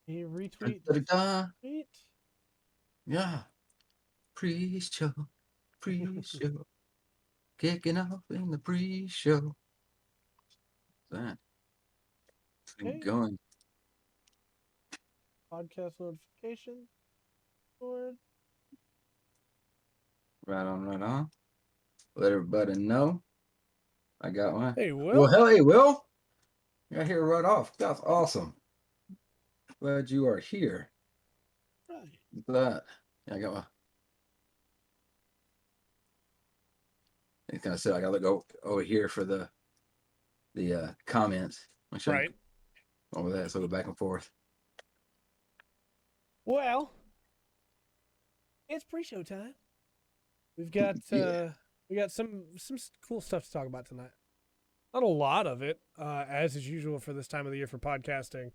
He retweet this Da-da-da. tweet. Yeah. Pre-show. Pre-show. Kicking off in the pre-show. That. Thing Okay. going. Podcast notification. Board. Right on, right on. Let everybody know. I got one. Hey, Well, Will. hell, hey, Will. Got here right off. That's awesome. Glad you are here. Right. That. Yeah, I got my. It's kind of said I gotta go over here for the comments. Make sure Right. I'm over that, so go back and forth. Well, it's pre-show time. We've got Yeah. we got some cool stuff to talk about tonight. Not a lot of it, as is usual for this time of the year for podcasting.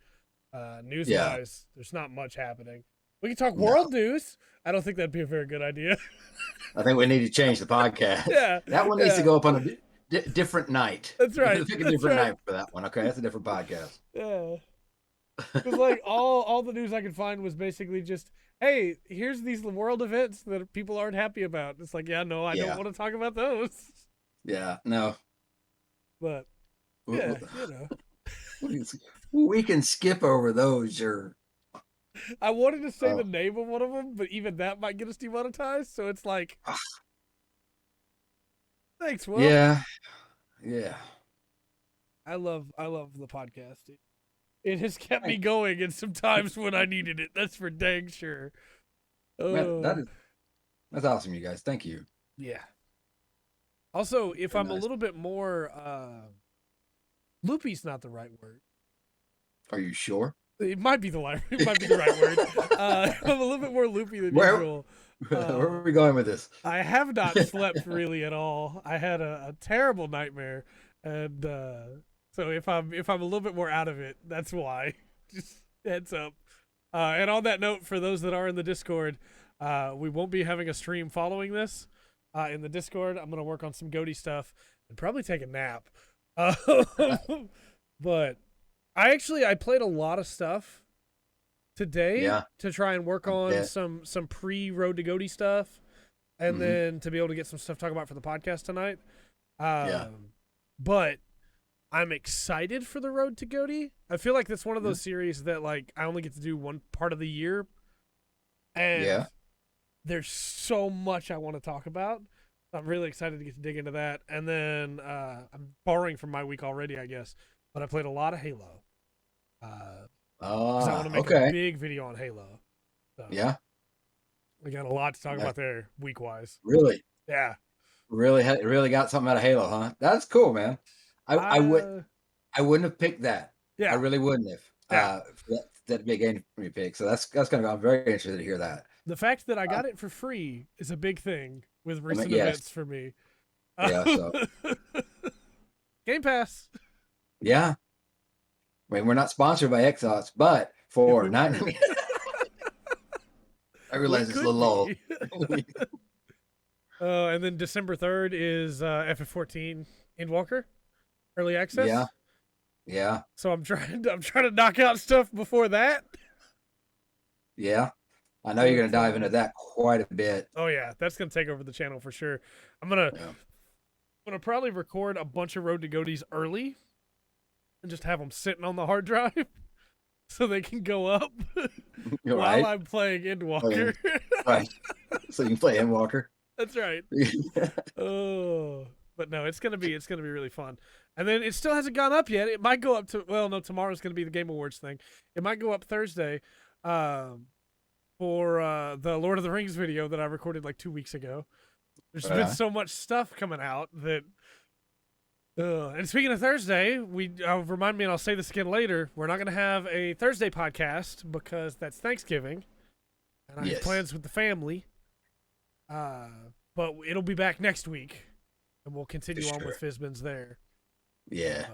News Yeah. wise, there's not much happening. We can talk No. world news. I don't think that'd be a very good idea. I think we need to change the podcast. Yeah. That one needs to Yeah. go up on a different night. That's right. Pick a That's different right. night for that one. Okay, that's a different podcast. Yeah. Because like all the news I could find was basically just, hey, here's these world events that people aren't happy about. It's like, yeah, no, I don't Yeah. want to talk about those. Yeah. No. But We- yeah, you know, we can skip over those. Or I wanted to say oh, the name of one of them, but even that might get us demonetized. So it's like, thanks, Will. yeah. Yeah. I love the podcast. It has kept me going in some times when I needed it. That's for dang sure. Man, that's awesome, you guys. Thank you. Yeah. Also, if Very I'm a nice. little bit more loopy's not the right word. Are you sure? It might be the right. It might be the right word. I'm a little bit more loopy than Where usual. where are we going with this? I have not slept really at all. I had a terrible nightmare, and so if I'm a little bit more out of it, that's why. Just heads up. And on that note, for those that are in the Discord, we won't be having a stream following this. In the Discord, I'm gonna work on some goatee stuff and probably take a nap. But I played a lot of stuff today Yeah. to try and work on Yeah. some pre Road to Goatee stuff, and Mhm. then to be able to get some stuff to talk about for the podcast tonight. Yeah. But I'm excited for the Road to Goatee. I feel like that's one of those Mm-hmm. series that like I only get to do one part of the year, and Yeah. there's so much I want to talk about. I'm really excited to get to dig into that. And then I'm borrowing from my week already, I guess. But I played a lot of Halo. Because I want to make Okay. a big video on Halo. So Yeah. we got a lot to talk Yeah. about there week wise. Really. Yeah. Really got something out of Halo, huh? That's cool, man. I wouldn't have picked that. Yeah. I really wouldn't have. Yeah. That big game for me pick. So that's kind of I'm very interested to hear that. The fact that I got it for free is a big thing with recent yes. events for me. Yeah. So Game Pass. yeah. I mean, we're not sponsored by Xbox, but for we nine. were. I realize We it's a could little be. And then December 3rd is FF14 Endwalker early access. Yeah. Yeah. So I'm trying to knock out stuff before that. Yeah. I know you're gonna dive into that quite a bit. Oh yeah, that's gonna take over the channel for sure. I'm gonna probably record a bunch of Road to Goatees early and just have them sitting on the hard drive so they can go up while Right. I'm playing Endwalker. Right. So you can play Endwalker. That's right. Oh, but no, it's gonna be really fun. And then it still hasn't gone up yet. It might go up to tomorrow's gonna be the Game Awards thing. It might go up Thursday, for the Lord of the Rings video that I recorded like 2 weeks ago. There's been so much stuff coming out that. And speaking of Thursday, remind me, and I'll say this again later. We're not gonna have a Thursday podcast because that's Thanksgiving, and I have plans with the family. But it'll be back next week, and we'll continue on with Fizbin's there. Yeah.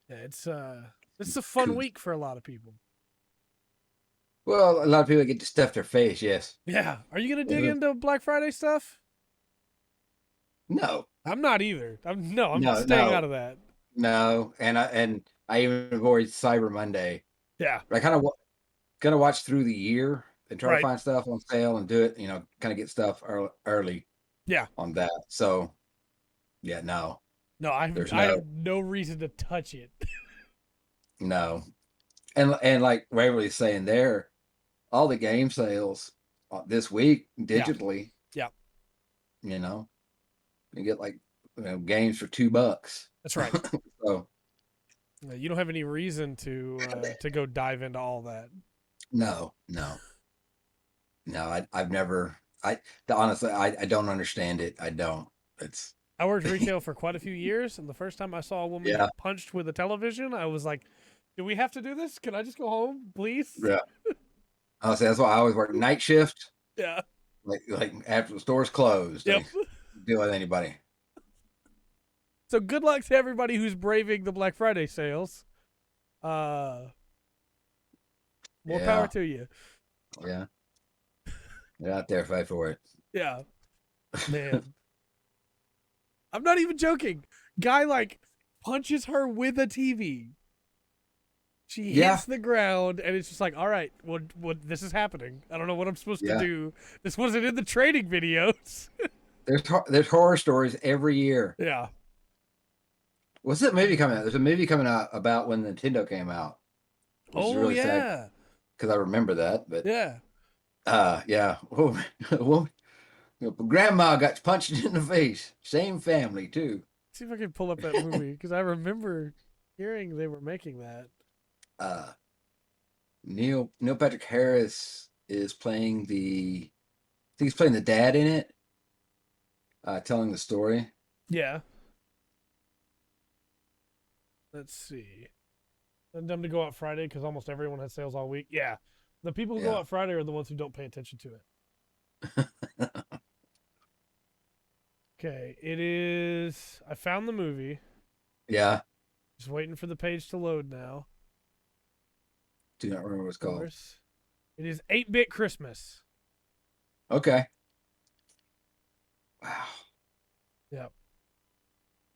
Yeah, it's a fun week for a lot of people. Well, a lot of people get to stuff their face. Yes. Yeah. Are you gonna dig into Black Friday stuff? No. I'm not either. I'm staying out of that. No, and I even avoid Cyber Monday. Yeah. I kind of gonna watch through the year and try to Right. find stuff on sale and do it. Kind of get stuff early Yeah. on that. So yeah, no, No, I there's I no have no reason to touch it. no, and like Waverly's saying there, all the game sales this week Yeah. digitally. Yeah. You know, you get like games for $2. That's right. So You don't have any reason to go dive into all that. no, no, no. I've never. Honestly, I don't understand it. I don't. It's I worked retail for quite a few years, and the first time I saw a woman yeah, get punched with a television, I was like, "Do we have to do this? Can I just go home, please?" yeah. Honestly, that's why I always work night shift. Yeah. Like after the store's closed, Yep. I deal with anybody. So good luck to everybody who's braving the Black Friday sales. More power Yeah, to you. yeah. Get out there, fight for it. Yeah, man. I'm not even joking. Guy like punches her with a TV. She Yeah, hits the ground, and it's just like, all right, what? This is happening. I don't know what I'm supposed to yeah. do. This wasn't in the training videos. There's horror stories every year. Yeah. What's that movie coming out? There's a movie coming out about when Nintendo came out, which is Oh really sad yeah. because I remember that. But Yeah. yeah. Well, grandma got punched in the face. Same family too. See if I can pull up that movie because I remember hearing they were making that. Uh, Neil Patrick Harris is playing the. I think he's playing the dad in it, telling the story. Yeah. Let's see. And them to go out Friday because almost everyone has sales all week. Yeah. The people who go Yeah. out Friday are the ones who don't pay attention to it. Okay, it is. I found the movie. Yeah. Just waiting for the page to load now. Do not remember what it's Of called. course. It is 8-Bit Christmas. Okay. Wow. Yep.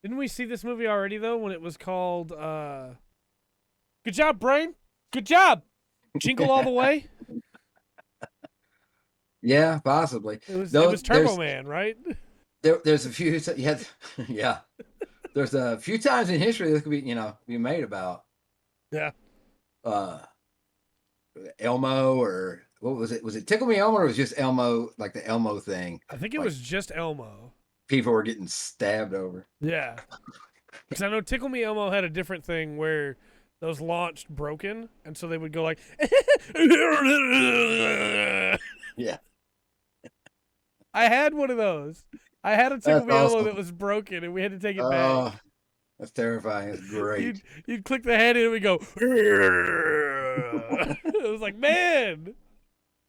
Didn't we see this movie already though when it was called Good job, Brain. Good job. Jingle All the Way. Yeah, possibly. It was Turbo Man, right? There's a few. Yeah, yeah. There's a few times in history that could be made about. Yeah. Elmo, or what was it? Was it Tickle Me Elmo, or was it just Elmo, like the Elmo thing? I think it Like was just Elmo. people were getting stabbed over. Yeah. Because I know Tickle Me Elmo had a different thing where those launched broken, and so they would go like, Yeah. I had one of those. I had a Tickle That's Me Elmo awesome. that was broken, and we had to take it back. Oh, that's terrifying. It's great. You'd click the head, and it would go. It was like, man,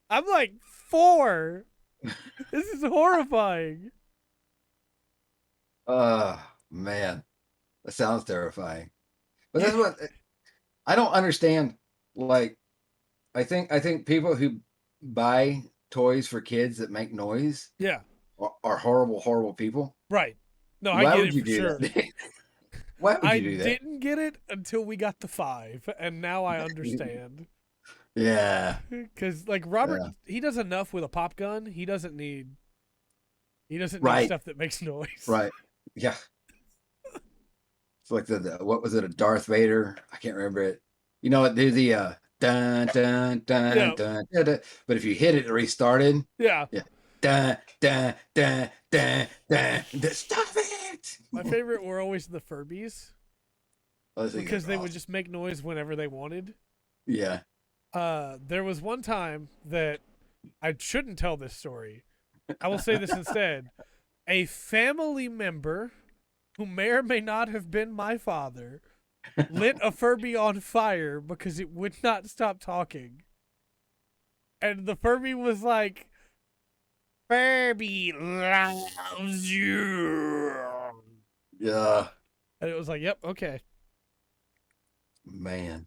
I'm like 4. This is horrifying. Man, that sounds terrifying. But that's what I don't understand. Like, I think people who buy toys for kids that make noise Yeah. are horrible, horrible people. Right. No, I Why get would it you for do sure. that? Why would I you do that? didn't get it until we got the 5, and now I understand. Yeah, Because like Robert, yeah. he does enough with a pop gun. He doesn't need Right, stuff that makes noise. right. Yeah. It's like what was it? A Darth Vader? I can't remember it. Do the dun dun dun Yeah. dun dun, dun. But if you hit it, it restarted. Yeah. Yeah. Dun dun dun dun dun. Dun. Stop it! My favorite were always the Furbies Those things because are they would awesome. just make noise whenever they wanted. Yeah. There was one time that I shouldn't tell this story. I will say this instead. A family member who may or may not have been my father lit a Furby on fire because it would not stop talking. And the Furby was like, Furby loves you. Yeah. And it was like, yep, okay. Man.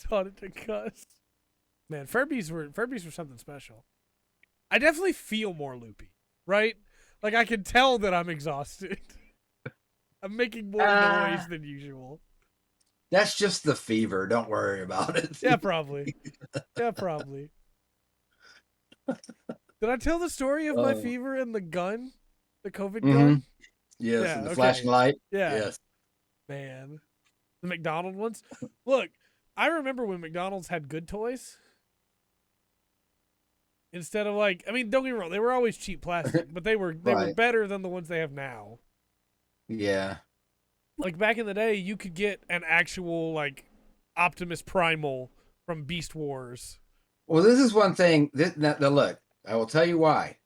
Taught it to cuss. Man, Furbies were something special. I definitely feel more loopy, right? Like I can tell that I'm exhausted. I'm making more noise than usual. That's just the fever. Don't worry about it. Yeah, probably. Yeah, probably. Did I tell the story of my Oh, fever and the gun? The COVID mm-hmm. gun? Yes, Yeah, and the flashing okay. light. Yeah, Yes. man. The McDonald's ones? Look, I remember when McDonald's had good toys. Instead of like, I mean, don't get me wrong, they were always cheap plastic, but they were Right. better than the ones they have now. Yeah. Like back in the day, you could get an actual like Optimus Primal from Beast Wars. Well, this is one thing. Now, look, I will tell you why.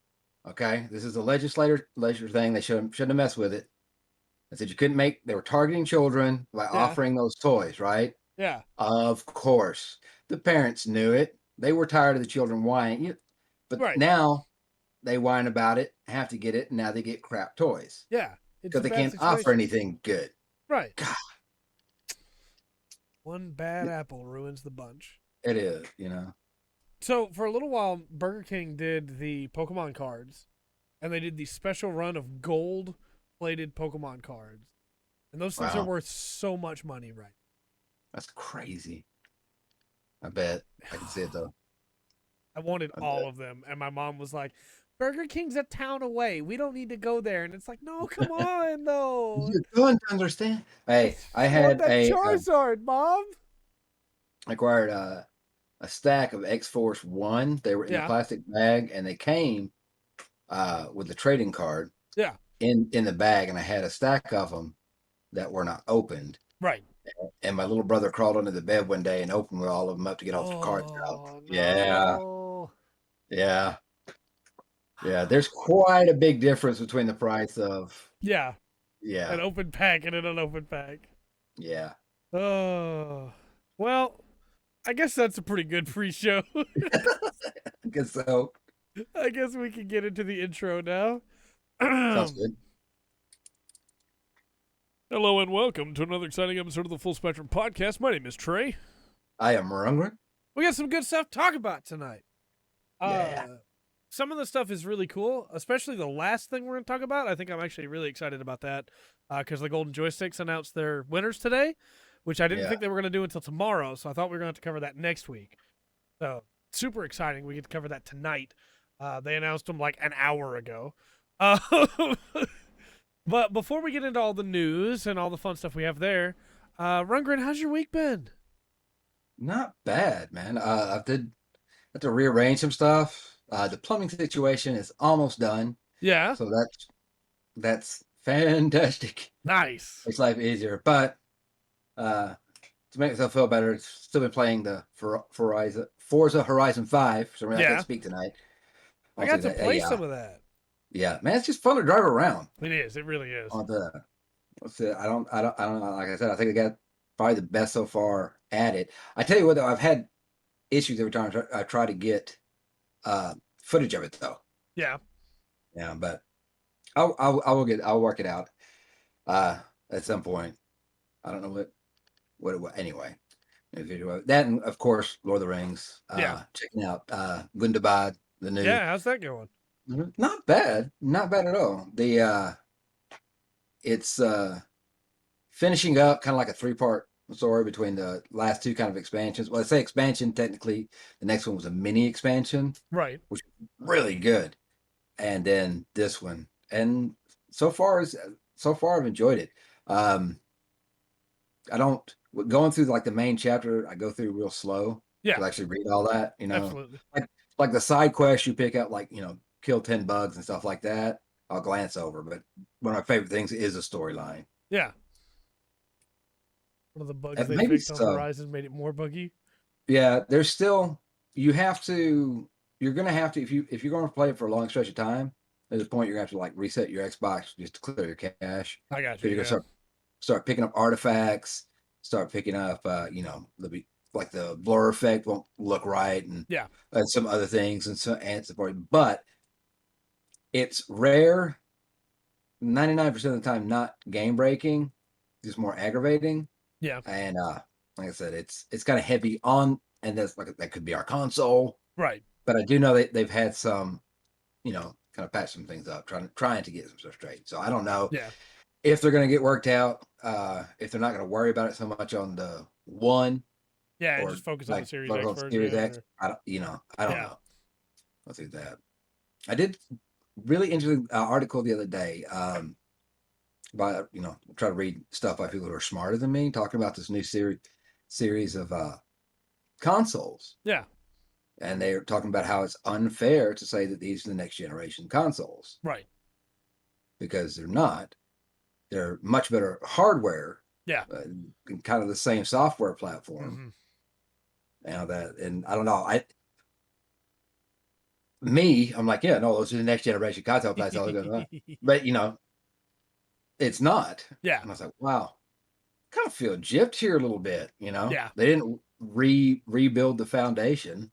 Okay, this is a legislature thing. They shouldn't have messed with it. I said you couldn't make. They were targeting children by Yeah, offering those toys, right? yeah, Of course, the parents knew it. They were tired of the children whining. But right. now they whine about it, have to get it, and now they get crap toys Yeah, it's because a they bad can't offer situation. anything good. Right. God, One bad apple ruins the bunch. it is. So for a little while, Burger King did the Pokemon cards, and they did the special run of gold-plated Pokemon cards, and those things are Wow, worth so much money, right? that's crazy. I bet I can see it though. I wanted I all bet. of them, and my mom was like, "Burger King's a town away. We don't need to go there." And it's like, "No, come on, though. You're going to understand. I Hey, I want had that Charizard, Mom." acquired a stack of X Force One. They were in a Yeah, plastic bag, and they came with a trading card yeah, in the bag, and I had a stack of them that were not opened. right. And my little brother crawled under the bed one day and opened all of them up to get all the cards out. Oh Yeah, no. yeah, yeah. There's quite a big difference between the price of Yeah, an yeah, open pack and an unopened pack. yeah. Oh, well, I guess that's a pretty good pre-show. I guess so. I guess we can get into the intro now. Sounds good. Hello and welcome to another exciting episode of the Full Spectrum Podcast. My name is Trey. I am Rungren. We got some good stuff to talk about tonight. Yeah, Some of the stuff is really cool, especially the last thing we're going to talk about. I think I'm actually really excited about that because the Golden Joysticks announced their winners today, which I didn't yeah. think they were going to do until tomorrow. So I thought we were going to have to cover that next week. So super exciting. We get to cover that tonight. They announced them like an hour ago. Uh, but before we get into all the news and all the fun stuff we have there, Rungren, how's your week been? Not bad, man. I did have to rearrange some stuff. The plumbing situation is almost done, Yeah, so that's fantastic. nice. Makes life easier. But to make myself feel better, I've still been playing the Forza Horizon 5. So I can't Yeah, speak tonight. I I'll say got to that. play Yeah, some of that. yeah, man, it's just fun to drive around It is. It really is. on the. What's it? I don't know. Like I said, I think I got probably the best so far at it. I tell you what, though, I've had issues every time I try to get uh footage of it though. Yeah. Yeah, but I'll work it out at some point. I don't know what it was anyway. That and of course Lord of the Rings. Yeah. Checking out Gundabad, the new. Yeah. How's that going? Not bad, not bad at all. It's finishing up kind of like a three-part story between the last two kind of expansions. Well, I say expansion, technically the next one was a mini expansion, Right. which was really good. And then this one. And so far I've enjoyed it. I don't going through like the main chapter, I go through real slow Yeah. to actually read all that, Absolutely. like the side quests you pick up, like kill 10 bugs and stuff like that. I'll glance over, but one of my favorite things is a storyline. Yeah. One of the bugs And they maybe fixed on so. Horizon made it more buggy. Yeah, there's still you're gonna have to if you're gonna play it for a long stretch of time, there's a point you're gonna have to like reset your Xbox just to clear your cache. I got So you. you're gonna Yeah. start picking up artifacts, start picking up like the blur effect won't look right Yeah. and some other things and support. But it's rare, 99% of the time not game breaking, just more aggravating. Yeah. And like I said, it's kind of heavy on, and that's like that could be our console. Right. But I do know they've had some, kind of patch some things up, trying to get some stuff straight. So I don't know. Yeah. if they're going to get worked out, if they're not going to worry about it so much on the one Yeah, and or just focus on the like Series focus X on Series version. X, Or, I don't yeah. know. I'll do that. I did really interesting article the other day. By try to read stuff by people who are smarter than me, talking about this new series of consoles, Yeah. and they're talking about how it's unfair to say that these are the next generation consoles Right. because they're not. They're much better hardware, Yeah. and kind of the same software platform. Mm-hmm. Now that, and I don't know, I'm like, yeah, no, those are the next generation console platforms. But it's not. Yeah. And I was like, wow, kind of feel gypped here a little bit. Yeah. They didn't rebuild the foundation.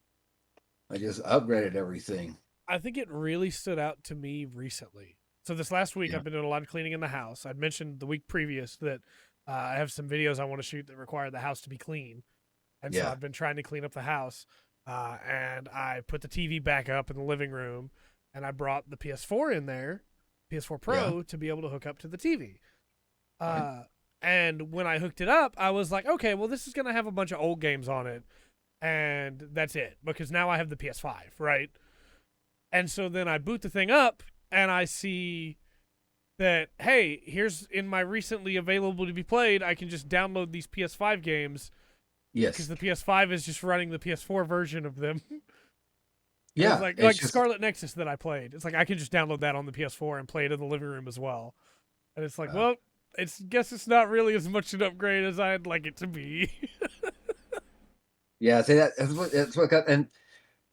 I just upgraded everything. I think it really stood out to me recently. So this last week, Yeah, I've been doing a lot of cleaning in the house. I'd mentioned the week previous that I have some videos I want to shoot that require the house to be clean, and so yeah, I've been trying to clean up the house. And I put the TV back up in the living room, and I brought the PS4 in there, PS4 yeah. Pro, to be able to hook up to the TV. Right. Uh, and when I hooked it up, I was like, okay, well, this is gonna have a bunch of old games on it, and that's it because now I have the PS5, right? And so then I boot the thing up and I see that, hey, here's in my recently available to be played, I can just download these PS5 games because Yes. the PS5 is just running the PS4 version of them. And it's Yeah. like It's just Scarlet Nexus that I played. It's like I can just download that on the PS4 and play it in the living room as well. And it's like, uh, well, guess it's not really as much an upgrade as I'd like it to be. yeah. See that's what and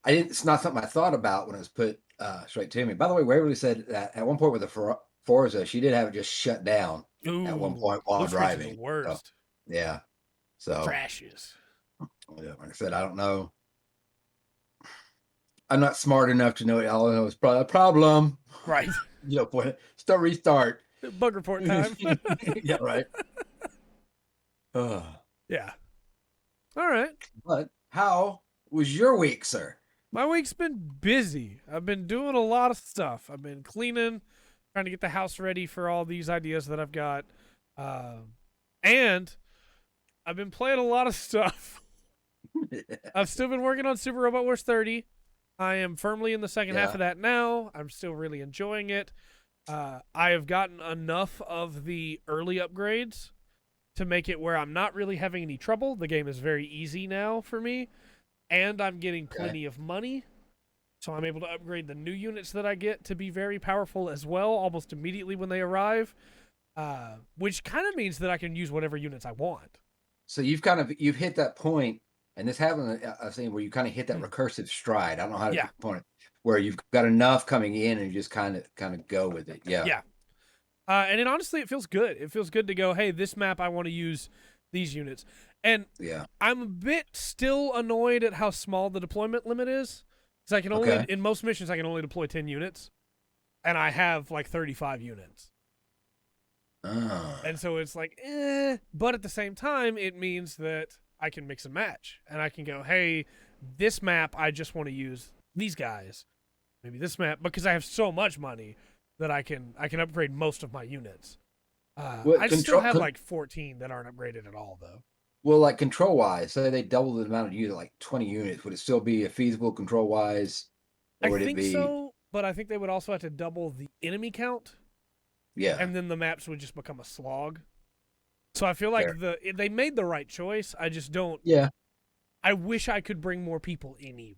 I didn't. It's not something I thought about when it was put straight to me. By the way, Waverly said that at one point with the Forza, she did have it just shut down at one Ooh, point while blue screens are the driving. So worst. yeah. So Crashes. yeah, like I said, I don't know. I'm not smart enough to know it. All I know is probably a problem. Right. Start restart. Bug report time. Yeah, right. Uh, Yeah. All right. but how was your week, sir? My week's been busy. I've been doing a lot of stuff. I've been cleaning, trying to get the house ready for all these ideas that I've got. And I've been playing a lot of stuff. I've still been working on Super Robot Wars 30. I am firmly in the second half Yeah. of that now. I'm still really enjoying it. I have gotten enough of the early upgrades to make it where I'm not really having any trouble. The game is very easy now for me, and I'm getting Okay. plenty of money. So I'm able to upgrade the new units that I get to be very powerful as well, almost immediately when they arrive, which kind of means that I can use whatever units I want. So you've hit that point, and this happened. I've seen where you kind of hit that recursive stride. I don't know how to Yeah, point it, where you've got enough coming in, and you just kind of go with it. Yeah, yeah. And it honestly, it feels good. It feels good to go, hey, this map, I want to use these units. And yeah. I'm a bit still annoyed at how small the deployment limit is. Because I can only, Okay. in most missions, I can only deploy 10 units. And I have like 35 units. And so it's like, But at the same time, it means that I can mix and match. And I can go, hey, this map, I just want to use these guys. Maybe this map, because I have so much money that I can upgrade most of my units. What I still have like 14 that aren't upgraded at all, though. Well, like control wise, say they double the amount of units, like 20 units, would it still be a feasible control wise, or I would it think be? so, but I think they would also have to double the enemy count, Yeah, and then the maps would just become a slog. So I feel like fair. they made the right choice. I just don't. Yeah, I wish I could bring more people in.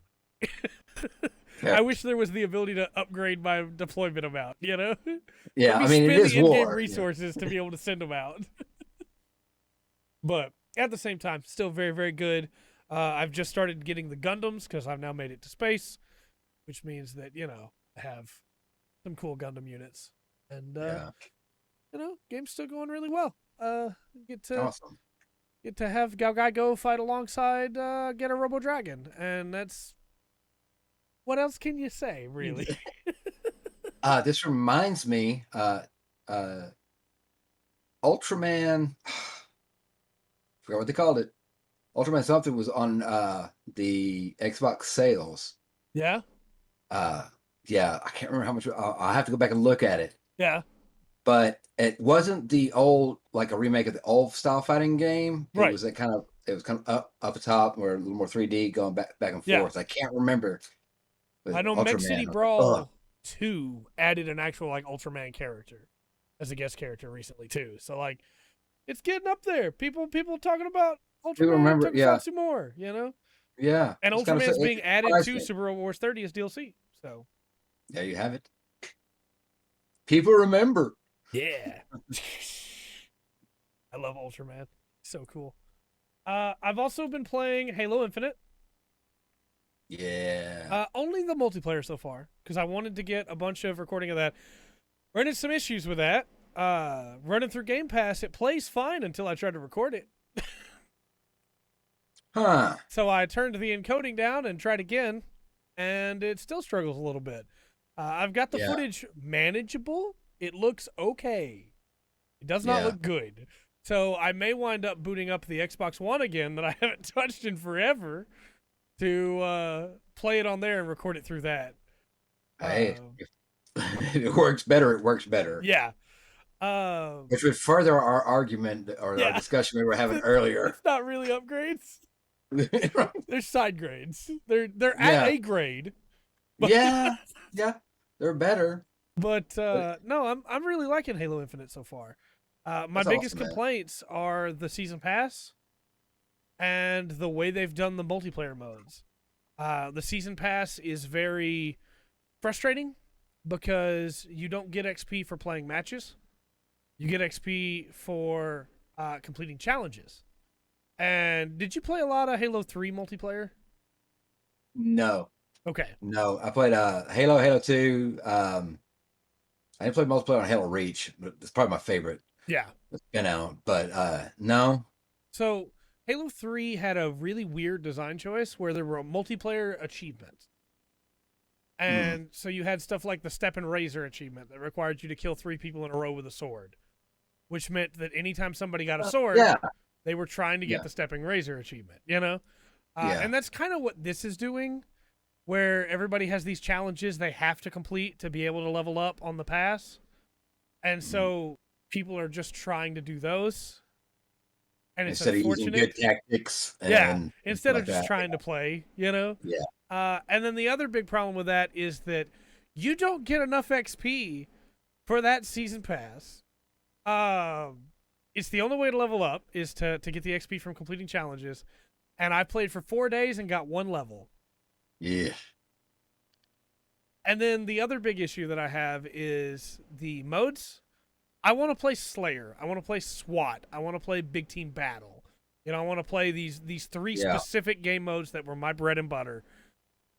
fair. I wish there was the ability to upgrade my deployment amount. Yeah. Let me I mean, it spend is the in-game war. resources to be able to send them out. But at the same time, still very, very good. I've just started getting the Gundams because I've now made it to space, which means that I have some cool Gundam units, and Yeah, game's still going really well. Get to awesome. have Galgai go fight alongside get a Robo Dragon, and that's what else can you say, really? This reminds me, Ultraman. Forgot what they called it. Ultraman something was on the Xbox sales. Yeah, Uh, yeah, I can't remember how much. I'll have to go back and look at it. yeah. but it wasn't the old, like a remake of the old style fighting game. It Right. was it was kind of up top, or a little more 3D, going back and Yeah. forth. I can't remember. I With know Mech Ultraman, City I was like, ugh. Brawl 2 added an actual like Ultraman character as a guest character recently too. So like it's getting up there. People talking about People Ultraman remember, yeah, Tokusatsu more, you know? yeah. And It's kind of Ultraman's being it added surprised to me. Super Robot Wars 30 as DLC. So There you have it. People remember. yeah. I love Ultraman. So cool. I've also been playing Halo Infinite. Yeah. Only the multiplayer so far because I wanted to get a bunch of recording of that. Running some issues with that. Running through Game Pass, it plays fine until I try to record it. Huh. So I turned the encoding down and tried again, and it still struggles a little bit. I've got the Yeah. footage manageable. It looks okay. It does not Yeah. look good. So I may wind up booting up the Xbox One again that I haven't touched in forever to play it on there and record it through that. Hey, if it works better, it works better. Yeah. Which would further our argument or our Yeah. discussion we were having earlier. It's not really upgrades. They're side grades. They're Yeah. at a grade. But, Yeah. Yeah. They're better. But no, I'm really liking Halo Infinite so far. My That's biggest awesome, man. complaints are the season pass and the way they've done the multiplayer modes. The season pass is very frustrating because you don't get XP for playing matches. You get XP for completing challenges. And did you play a lot of Halo 3 multiplayer? No. Okay. No. I played Halo, Halo 2. I didn't play multiplayer on Halo Reach, but it's probably my favorite. Yeah. That's been out. But no. So Halo 3 had a really weird design choice where there were multiplayer achievements. And so you had stuff like the Step and Razor achievement that required you to kill 3 people in a row with a sword, which meant that anytime somebody got a sword, Yeah. they were trying to get Yeah. the Stepping Razor achievement, you know? Yeah. And that's kind of what this is doing, where everybody has these challenges they have to complete to be able to level up on the pass. And so people are just trying to do those. And it's Instead of using unfortunate. good tactics. Yeah, instead like of just that. trying to play, you know? Yeah. And then the other big problem with that is that you don't get enough XP for that season pass. It's the only way to level up is to get the XP from completing challenges. And I played for 4 days and got 1 level. Yeah. And then the other big issue that I have is the modes. I want to play Slayer. I want to play SWAT. I want to play Big Team Battle. You know, I want to play these 3 specific game modes that were my bread and butter.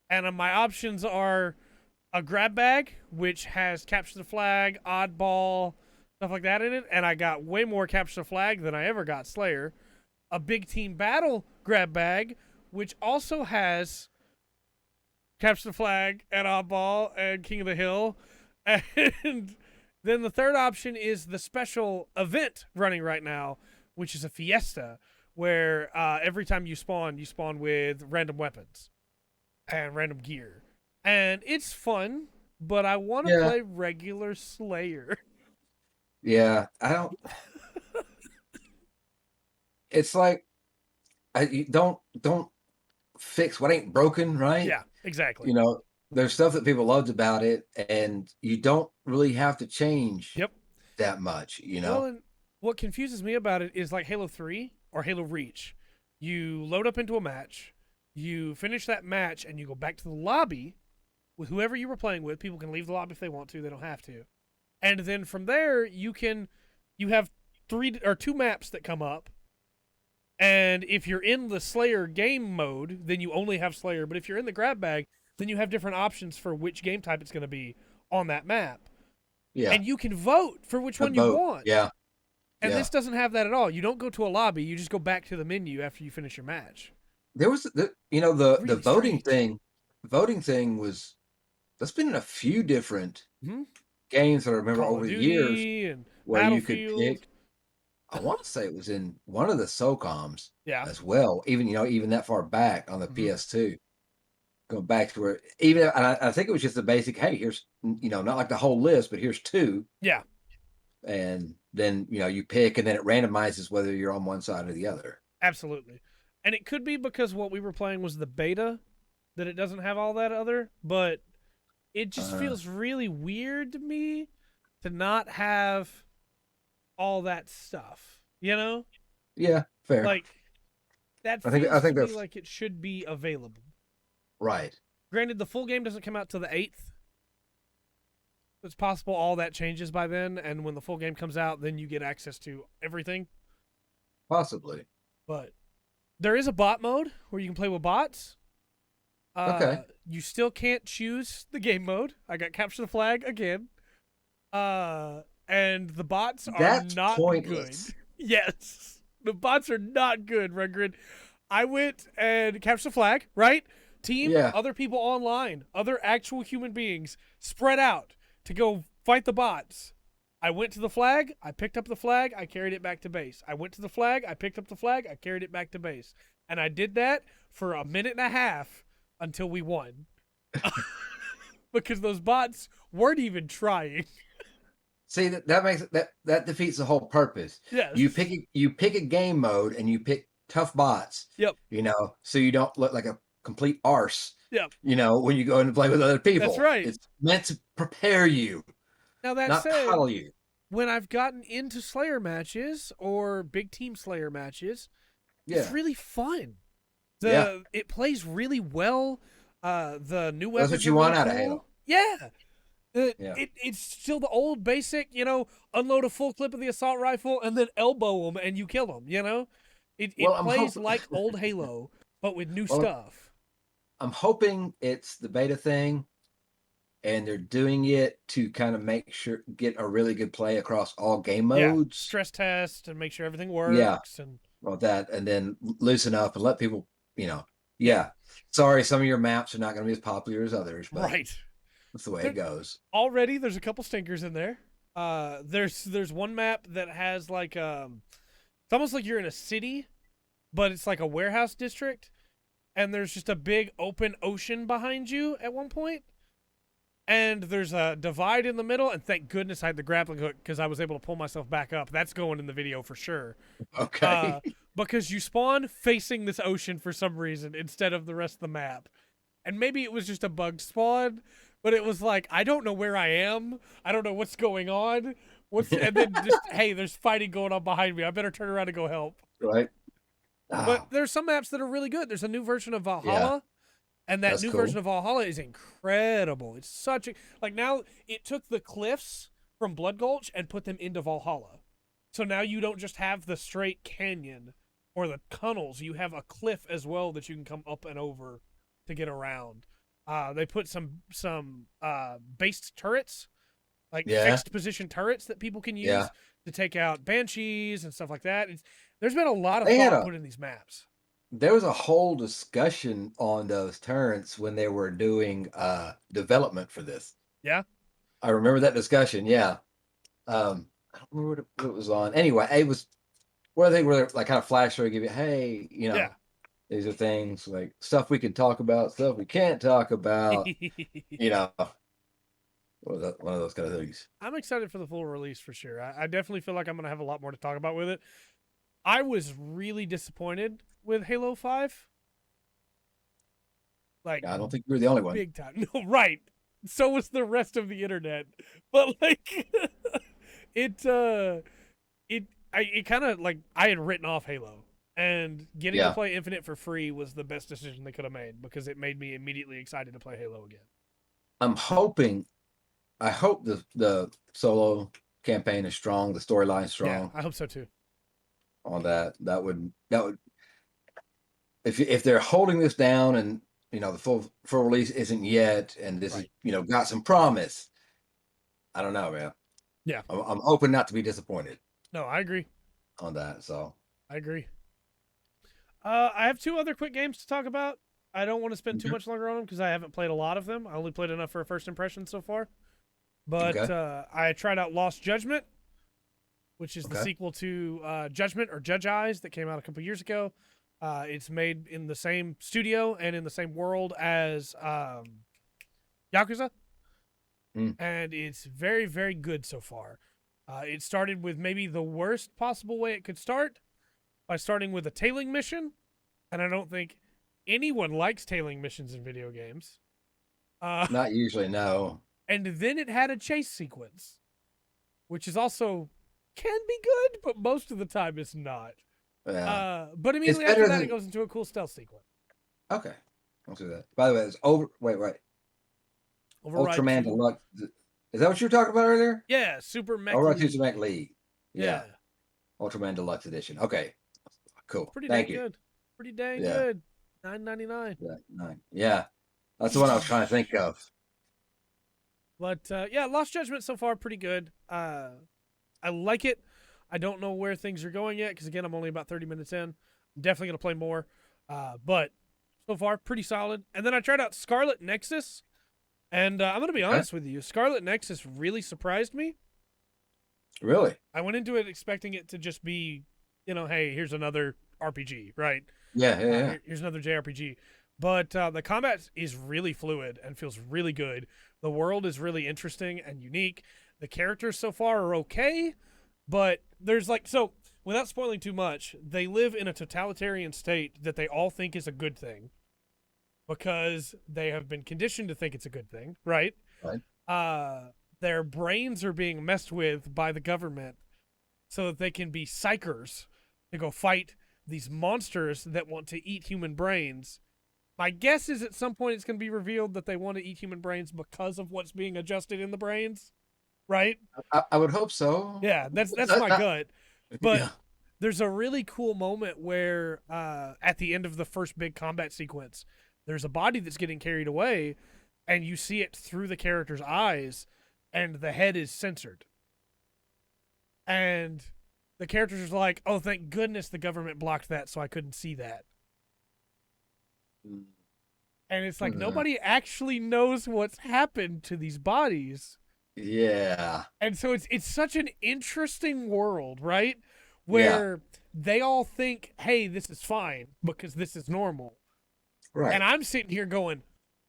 And my options are a grab bag, which has capture the flag, oddball, stuff like that in it. And I got way more capture the flag than I ever got Slayer. A Big Team Battle grab bag, which also has capture the flag and oddball and King of the Hill. And then the third option is the special event running right now, which is a fiesta, where every time you spawn with random weapons and random gear. And it's fun, but I want to play regular Slayer. Yeah, I don't. It's like you don't fix what ain't broken, right? Yeah, exactly. You know, there's stuff that people loved about it, and you don't really have to change that much, you know? Well, and what confuses me about it is like Halo 3 or Halo Reach. You load up into a match, you finish that match, and you go back to the lobby with whoever you were playing with. People can leave the lobby if they want to, they don't have to. And then from there, you have 2 maps that come up. And if you're in the Slayer game mode, then you only have Slayer. But if you're in the grab bag, then you have different options for which game type it's going to be on that map. Yeah. And you can vote for which one you want. Yeah. And this doesn't have that at all. You don't go to a lobby. You just go back to the menu after you finish your match. There was, the Really voting strange. thing. Voting thing was, that's been in a few different games that I remember Call over of the Duty years and where you could Battlefield. pick. I want to say it was in one of the SOCOMs Yeah. as well. Even that far back on the PS2. Going back to where I think it was just the basic. Hey, here's not like the whole list, but here's 2. Yeah. and then you pick, and then it randomizes whether you're on one side or the other. Absolutely. And it could be because what we were playing was the beta, that it doesn't have all that other, but it just feels really weird to me to not have all that stuff, you know? Yeah, fair. Like, that I feels think to me that's like it should be available. right. Granted, the full game doesn't come out till the 8th. It's possible all that changes by then, and when the full game comes out, then you get access to everything. Possibly. But there is a bot mode where you can play with bots. Okay. You still can't choose the game mode. I got capture the flag again. And the bots are That's not pointless. good. Yes. The bots are not good, Rungren. I went and captured the flag, right? Team, Yeah. other people online, other actual human beings spread out to go fight the bots. I went to the flag, I picked up the flag, I carried it back to base. I went to the flag, I picked up the flag, I carried it back to base. And I did that for a minute and a half until we won. Because those bots weren't even trying. See, that makes that defeats the whole purpose. Yes. You pick a game mode and you pick tough bots. Yep. So you don't look like a complete arse. Yep. When you go in and play with other people. That's right. It's meant to prepare you, Now that not said, coddle you. when I've gotten into Slayer matches or big team Slayer matches, it's really fun. It plays really well. The new weapons. That's what you want out of Halo. Yeah. It's still the old basic, unload a full clip of the assault rifle and then elbow them and you kill them, It plays like old Halo, but with new stuff. I'm hoping it's the beta thing, and they're doing it to kind of get a really good play across all game modes. Stress test and make sure everything works. Yeah. And and then loosen up and let people, sorry, some of your maps are not going to be as popular as others, but right. that's the way it goes. Already, there's a couple stinkers in there. There's one map that has like it's almost like you're in a city, but it's like a warehouse district, and there's just a big open ocean behind you at one point, and there's a divide in the middle. And thank goodness I had the grappling hook because I was able to pull myself back up. That's going in the video for sure. Okay. Because you spawn facing this ocean for some reason instead of the rest of the map, and maybe it was just a bug spawn. But it was like, I don't know where I am. I don't know what's going on. And then just, hey, there's fighting going on behind me. I better turn around and go help. Right. But there's some maps that are really good. There's a new version of Valhalla. And that new version of Valhalla is incredible. It's such a... now, it took the cliffs from Blood Gulch and put them into Valhalla. So now you don't just have the straight canyon or the tunnels. You have a cliff as well that you can come up and over to get around. They put some based turrets, like fixed position turrets that people can use to take out banshees and stuff like that. There's been a lot of thought put in these maps. There was a whole discussion on those turrets when they were doing development for this. Yeah, I remember that discussion. Yeah, I don't remember what it was on. Anyway, it was where they were like kind of flash or give you, hey, these are things like stuff we can talk about, stuff we can't talk about. One of those kind of things. I'm excited for the full release for sure. I definitely feel like I'm going to have a lot more to talk about with it. I was really disappointed with Halo 5. I don't think you're the only one. Big time. No, right. So was the rest of the internet. But it kind of I had written off Halo. And getting to play Infinite for free was the best decision they could have made because it made me immediately excited to play Halo again. I hope the solo campaign is strong, the storyline is strong. Yeah, I hope so too. On that would if they're holding this down and the full release isn't yet, and this is got some promise. I don't know, man. Yeah, I'm hoping not to be disappointed. No, I agree on that. So I agree. I have two other quick games to talk about. I don't want to spend too much longer on them because I haven't played a lot of them. I only played enough for a first impression so far. But I tried out Lost Judgment, which is the sequel to Judgment or Judge Eyes that came out a couple years ago. It's made in the same studio and in the same world as Yakuza. And it's very, very good so far. It started with maybe the worst possible way it could start by starting with a tailing mission, and I don't think anyone likes tailing missions in video games. Not usually, no. And then it had a chase sequence, which is also can be good, but most of the time it's not. Yeah. But immediately after that, it goes into a cool stealth sequence. Okay. I'll do that. By the way, it's Wait. Ultraman Deluxe. Is that what you were talking about earlier? Yeah, Super Mech Overwatch Super Mech League. Yeah. Ultraman Deluxe Edition. Okay. Cool. Pretty Thank dang you. good. Pretty dang good. $9.99. Yeah. That's the one I was trying to think of. But yeah, Lost Judgment so far pretty good. I like it. I don't know where things are going yet because again, I'm only about 30 minutes in. I'm definitely gonna play more. But so far pretty solid. And then I tried out Scarlet Nexus, and I'm gonna be honest with you, Scarlet Nexus really surprised me. Really? I went into it expecting it to just be, hey, here's another RPG, right? Yeah. Here's another JRPG. But the combat is really fluid and feels really good. The world is really interesting and unique. The characters so far are okay, but there's without spoiling too much, they live in a totalitarian state that they all think is a good thing because they have been conditioned to think it's a good thing, right? Right. Their brains are being messed with by the government so that they can be psychers to go fight these monsters that want to eat human brains. My guess is at some point it's going to be revealed that they want to eat human brains because of what's being adjusted in the brains, right? I would hope so. Yeah, that's my gut. But there's a really cool moment where at the end of the first big combat sequence, there's a body that's getting carried away, and you see it through the character's eyes, and the head is censored. And the characters are like, oh, thank goodness the government blocked that so I couldn't see that. And it's like nobody actually knows what's happened to these bodies. Yeah. And so it's such an interesting world, right? Where they all think, hey, this is fine because this is normal. Right. And I'm sitting here going,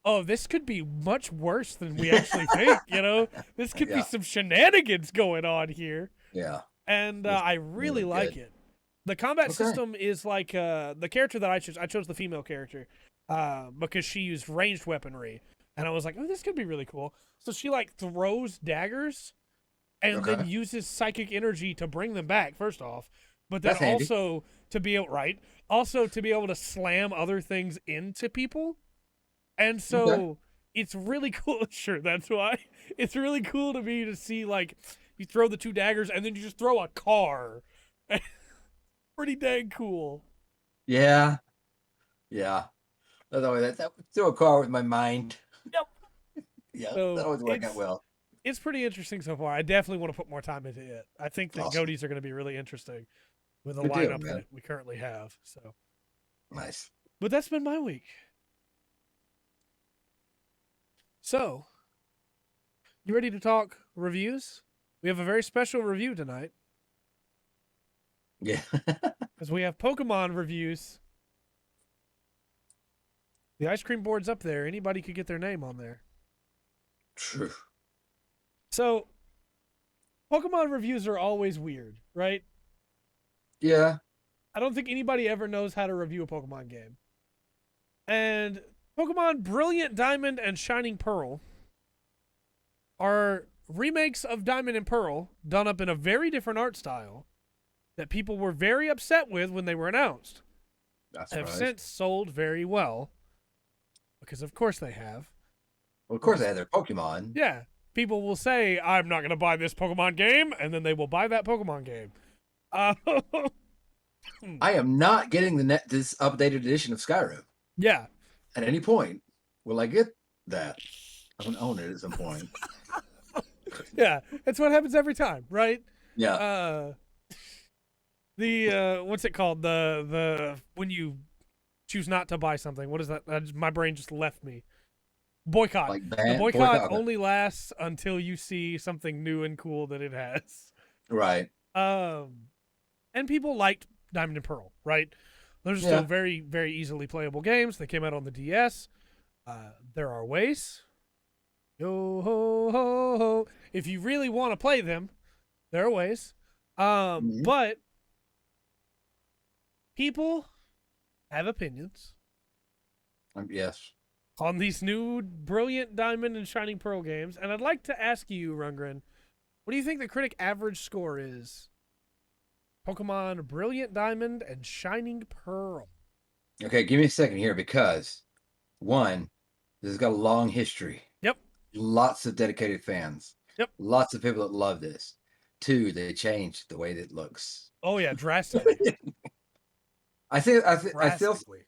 oh, this could be much worse than we actually think, This could be some shenanigans going on here. Yeah. And I really like it. The combat system is like the character that I chose the female character because she used ranged weaponry. And I was like, oh, this could be really cool. So she throws daggers and then uses psychic energy to bring them back, first off. But then also to be able to slam other things into people. And so it's really cool. Sure, that's why. It's really cool to me to see you throw the two daggers and then you just throw a car. Pretty dang cool. Yeah. That throw a car with my mind. Yep. Yeah, so that always work out well. It's pretty interesting so far. I definitely want to put more time into it. I think that Goaties are going to be really interesting with the lineup that we currently have. So nice. But that's been my week. So, you ready to talk reviews? We have a very special review tonight. Yeah. Because we have Pokemon reviews. The ice cream board's up there. Anybody could get their name on there. True. So, Pokemon reviews are always weird, right? Yeah. I don't think anybody ever knows how to review a Pokemon game. And Pokemon Brilliant Diamond and Shining Pearl are remakes of Diamond and Pearl done up in a very different art style that people were very upset with when they were announced. Have since sold very well. Because of course they have. Well, of course they have their Pokemon. Yeah. People will say, I'm not going to buy this Pokemon game, and then they will buy that Pokemon game. I am not getting this updated edition of Skyrim. Yeah. At any point, will I get that? I'm going to own it at some point. Yeah. That's what happens every time, right? Yeah. What's it called? The when you choose not to buy something. What is that? My brain just left me. Boycott. The boycott only lasts until you see something new and cool that it has. Right. And people liked Diamond and Pearl, right? Those are still very, very easily playable games. They came out on the DS. There are ways. Yo ho ho ho. If you really want to play them, There are ways. Mhm. But people have opinions Yes. on these new Brilliant Diamond and Shining Pearl games, and I'd like to ask you, Rungren, what do you think the critic average score is? Pokemon Brilliant Diamond and Shining Pearl. Okay, give me a second here because one, this has got a long history. Yep. Lots of dedicated fans. Yep. Lots of people that love this. Two, they changed the way that it looks. Oh yeah, drastically. I feel Drastically.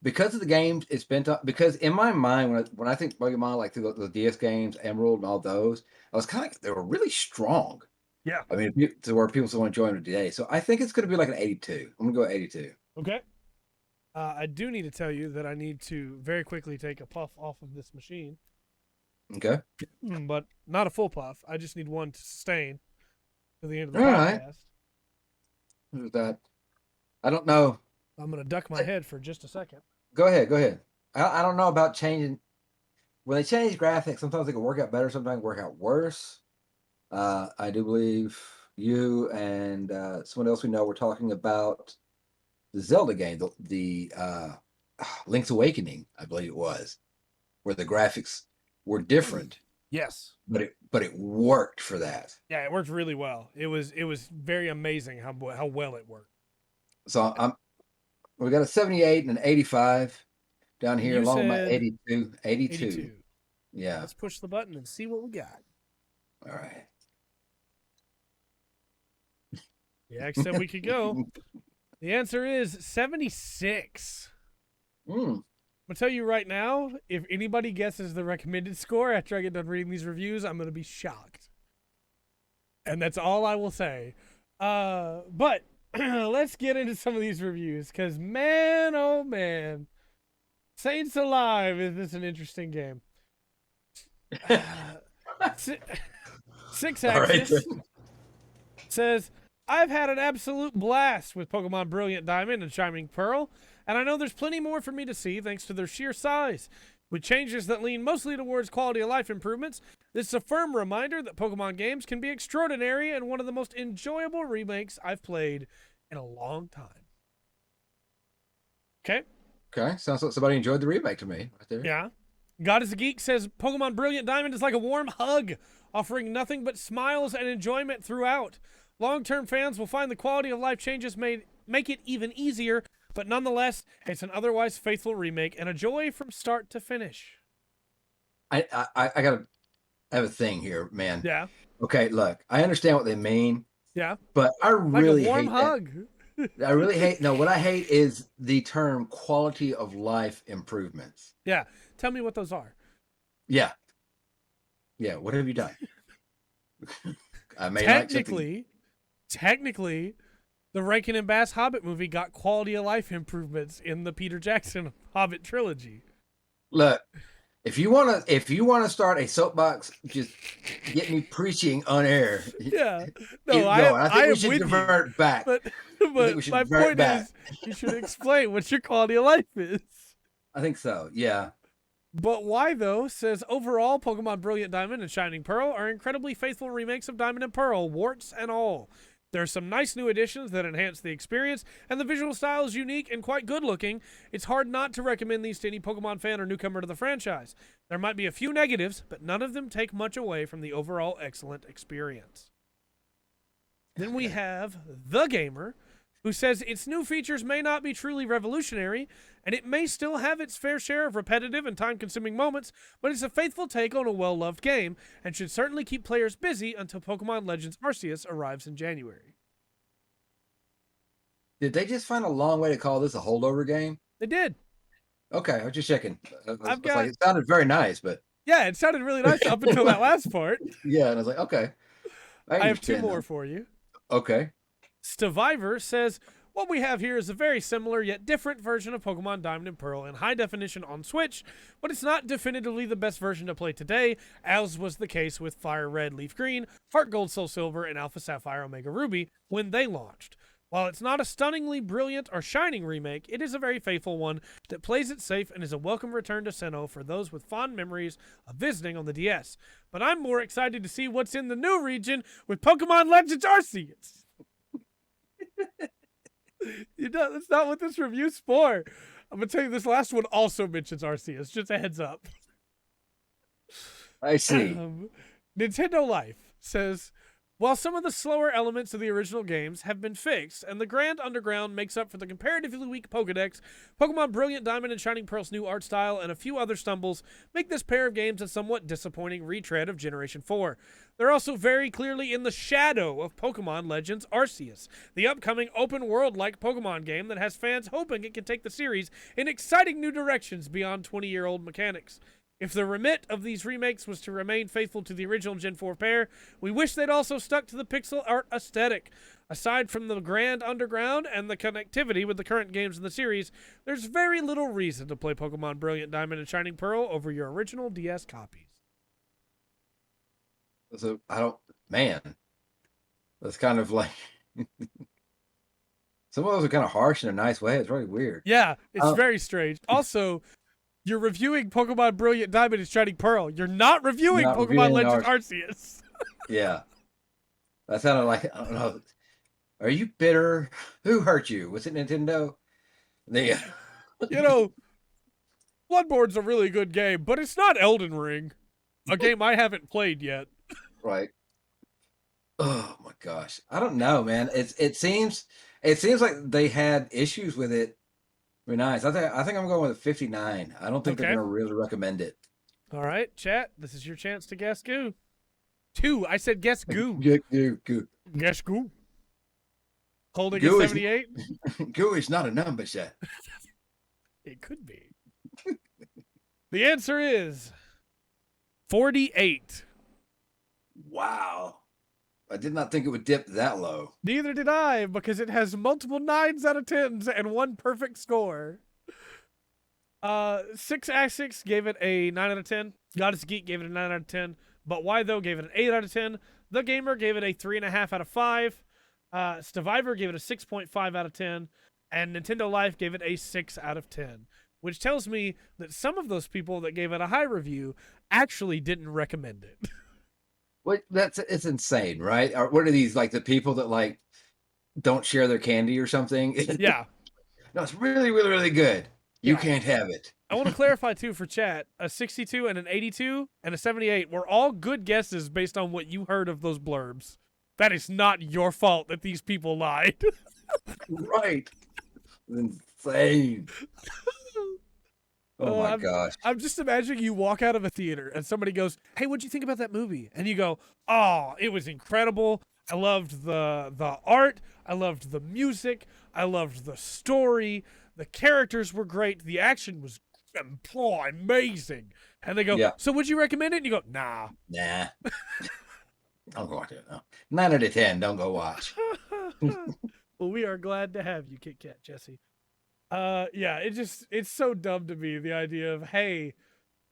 because of the games it's been because in my mind when I think Pokemon like the DS games, Emerald and all those, I was kind of they were really strong. Yeah. I mean, to where people still want to join them today. So I think it's going to be like an 82. I'm going to go 82. Okay. I do need to tell you that I need to very quickly take a puff off of this machine. Okay. But not a full puff. I just need one to sustain to the end of the All podcast. right. What is that? I don't know. I'm going to duck my head for just a second. Go ahead. Go ahead. I don't know about changing. When they change graphics, sometimes they can work out better, sometimes work out worse. I do believe you and someone else we know were talking about the Zelda game, the Link's Awakening, I believe it was, where the graphics were different. Yes. But it worked for that. Yeah, it worked really well. It was very amazing how well it worked. So we got a 78 and an 85 down here, You along with my said 82. 82. Yeah. Let's push the button and see what we got. All right. Yeah, except we could go. The answer is 76. I'm going to tell you right now, if anybody guesses the recommended score after I get done reading these reviews, I'm going to be shocked. And that's all I will say. But let's get into some of these reviews, because man, oh man, Saints Alive, is this an interesting game? Six Axis says, I've had an absolute blast with Pokemon Brilliant Diamond and Shining Pearl, and I know there's plenty more for me to see thanks to their sheer size. With changes that lean mostly towards quality of life improvements, this is a firm reminder that Pokemon games can be extraordinary and one of the most enjoyable remakes I've played in a long time. Okay? Okay, sounds like somebody enjoyed the remake to me right there. Yeah. God is a Geek says, Pokemon Brilliant Diamond is like a warm hug, offering nothing but smiles and enjoyment throughout. Long-term fans will find the quality of life changes make it even easier, but nonetheless, it's an otherwise faithful remake and a joy from start to finish. I gotta have a thing here, man. Yeah. Okay, look, I understand what they mean. Yeah. But I really like a warm hate hug. I really hate. No, what I hate is the term quality of life improvements. Yeah. Tell me what those are. Yeah. Yeah. What have you done? I may technically, the Rankin and Bass Hobbit movie got quality of life improvements in the Peter Jackson Hobbit trilogy. Look, if you wanna start a soapbox, just get me preaching on air. Yeah, no, I think we am should with convert you, back. But my point is, you should explain what your quality of life is. I think so. Yeah. But why, though, says, overall, Pokemon Brilliant Diamond and Shining Pearl are incredibly faithful remakes of Diamond and Pearl, warts and all. There are some nice new additions that enhance the experience, and the visual style is unique and quite good-looking. It's hard not to recommend these to any Pokemon fan or newcomer to the franchise. There might be a few negatives, but none of them take much away from the overall excellent experience. Then we have The Gamer, who says its new features may not be truly revolutionary, and it may still have its fair share of repetitive and time-consuming moments, but it's a faithful take on a well-loved game, and should certainly keep players busy until Pokemon Legends Arceus arrives in January. Did they just find a long way to call this a holdover game? They did. Okay, I was just checking. It sounded very nice, but yeah, it sounded really nice up until that last part. Yeah, and I was like, okay. I have two more for you. Okay. Stevivor says, what we have here is a very similar yet different version of Pokemon Diamond and Pearl in high definition on Switch, but it's not definitively the best version to play today, as was the case with Fire Red, Leaf Green, Heart Gold, Soul Silver, and Alpha Sapphire, Omega Ruby when they launched. While it's not a stunningly brilliant or shining remake, it is a very faithful one that plays it safe and is a welcome return to Sinnoh for those with fond memories of visiting on the DS. But I'm more excited to see what's in the new region with Pokemon Legends Arceus. That's not what this review's for. I'm going to tell you, this last one also mentions Arceus. Just a heads up. I see. Nintendo Life says, while some of the slower elements of the original games have been fixed, and the Grand Underground makes up for the comparatively weak Pokedex, Pokemon Brilliant Diamond and Shining Pearl's new art style and a few other stumbles make this pair of games a somewhat disappointing retread of Generation 4. They're also very clearly in the shadow of Pokemon Legends Arceus, the upcoming open-world-like Pokemon game that has fans hoping it can take the series in exciting new directions beyond 20-year-old mechanics. If the remit of these remakes was to remain faithful to the original Gen 4 pair, we wish they'd also stuck to the pixel art aesthetic. Aside from the Grand Underground and the connectivity with the current games in the series, there's very little reason to play Pokemon Brilliant Diamond and Shining Pearl over your original DS copies. So that's kind of like some of those are kind of harsh in a nice way. It's really weird. Yeah, it's very strange. Also, you're reviewing Pokemon Brilliant Diamond and Shining Pearl. You're not reviewing Pokemon Legends Arceus. Yeah. That sounded like, I don't know. Are you bitter? Who hurt you? Was it Nintendo? You know, Bloodborne's a really good game, but it's not Elden Ring, a game I haven't played yet. Right. Oh my gosh. I don't know, man. It seems like they had issues with it. Very nice. I think I'm going with a 59. I don't think they're going to really recommend it. All right, chat. This is your chance to guess goo. 2. I said guess goo. Goo. Guess goo. Holding at 78. Goo is not a number, chat. It could be. The answer is 48. Wow. I did not think it would dip that low. Neither did I, because it has multiple 9s out of 10s and one perfect score. 6Axix gave it a 9 out of 10. Goddess Geek gave it a 9 out of 10. But Why Though gave it an 8 out of 10. The Gamer gave it a 3.5 out of 5. Stevivor gave it a 6.5 out of 10. And Nintendo Life gave it a 6 out of 10. Which tells me that some of those people that gave it a high review actually didn't recommend it. What? It's insane, right? What are these, like the people that like don't share their candy or something? Yeah. No, it's really, really, really good. You can't have it. I want to clarify too for chat, a 62 and an 82 and a 78 were all good guesses based on what you heard of those blurbs. That is not your fault that these people lied. Right. Insane. Oh my gosh. I'm just imagining you walk out of a theater and somebody goes, "Hey, what'd you think about that movie?" And you go, "Oh, it was incredible. I loved the art. I loved the music. I loved the story. The characters were great. The action was amazing." And they go, "So would you recommend it?" And you go, "Nah." Don't go watch it. No. 9 out of 10. Don't go watch. Well, we are glad to have you, Kit Kat Jesse. Yeah, it's so dumb to me, the idea of, hey,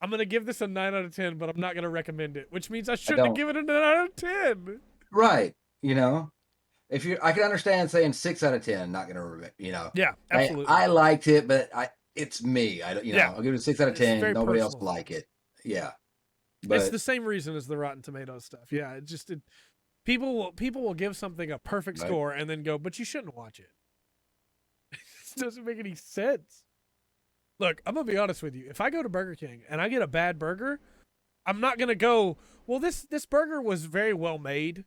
I'm going to give this a 9 out of 10, but I'm not going to recommend it, which means I shouldn't have given it a 9 out of 10. Right. You know, I can understand saying 6 out of 10, not going to, Yeah, absolutely. I liked it, but it's me. I'll give it a 6 out of 10. Nobody else will like it. Yeah. But it's the same reason as the Rotten Tomatoes stuff. Yeah. People will give something a perfect score and then go, but you shouldn't watch it. It doesn't make any sense. Look, I'm gonna be honest with you. If I go to Burger King and I get a bad burger, I'm not gonna go, well, this burger was very well made.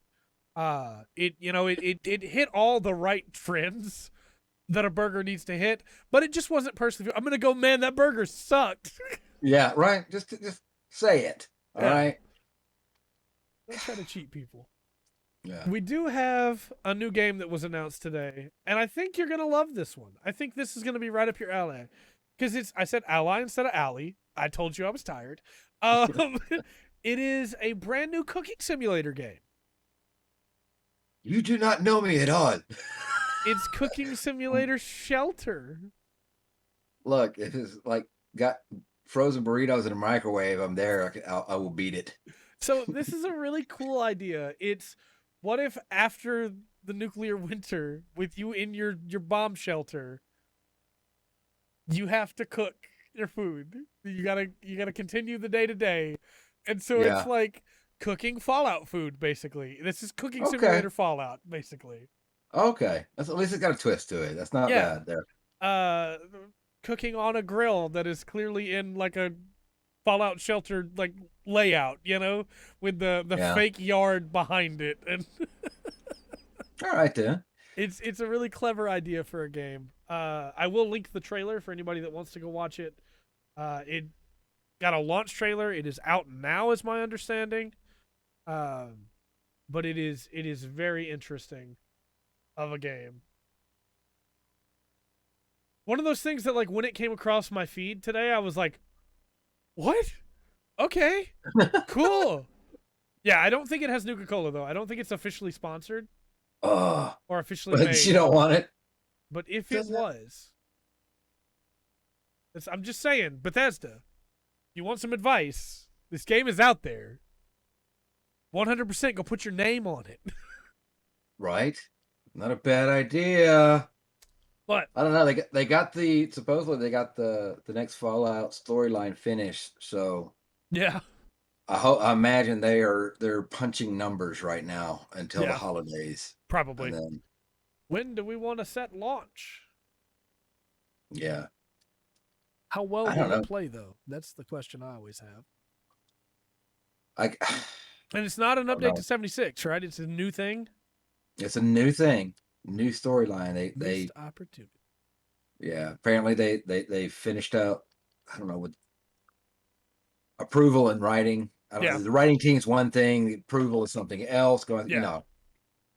It hit all the right trends that a burger needs to hit, but it just wasn't personally. I'm gonna go, man, that burger sucked. Yeah, right. Just say it. All right. Don't try to cheat people. Yeah. We do have a new game that was announced today, and I think you're going to love this one. I think this is going to be right up your alley. Because I said ally instead of alley. I told you I was tired. It is a brand new cooking simulator game. You do not know me at all. It's Cooking Simulator Shelter. Look, if it's like got frozen burritos in a microwave, I'm there. I will beat it. So this is a really cool idea. It's, what if after the nuclear winter with you in your bomb shelter, you have to cook your food. You gotta continue the day to day, and so it's Yeah. like cooking Fallout food basically. This is cooking Okay. simulator Fallout basically. Okay. That's at least it's got a twist to it. That's not Yeah. bad there. Uh, cooking on a grill that is clearly in like a Fallout shelter like layout, you know, with the Yeah. fake yard behind it, and All right then. it's a really clever idea for a game. I will link the trailer for anybody that wants to go watch it. It got a launch trailer. It is out now, is my understanding. But it is very interesting of a game. One of those things that like when it came across my feed today, I was like, "What? Okay, cool." Yeah, I don't think it has Nuka-Cola though. I don't think it's officially sponsored Oh, or officially but made. you don't want it. But if it Doesn't it? was, I'm just saying, Bethesda, you want some advice? This game is out there. 100% go put your name on it. Right? Not a bad idea. But I don't know. They got the supposedly they got the next Fallout storyline finished. So yeah, I imagine they're punching numbers right now until the Yeah. holidays, probably. and then When do we want to set launch? yeah, How well I don't will know. it play though? That's the question I always have. I And it's not an don't update know. to 76, right? It's a new thing. It's a new thing, new storyline. They Missed opportunity. yeah. Apparently they finished up. I don't know with approval and writing. I don't know. Yeah. The writing team's one thing. The approval is something else. Going, Yeah.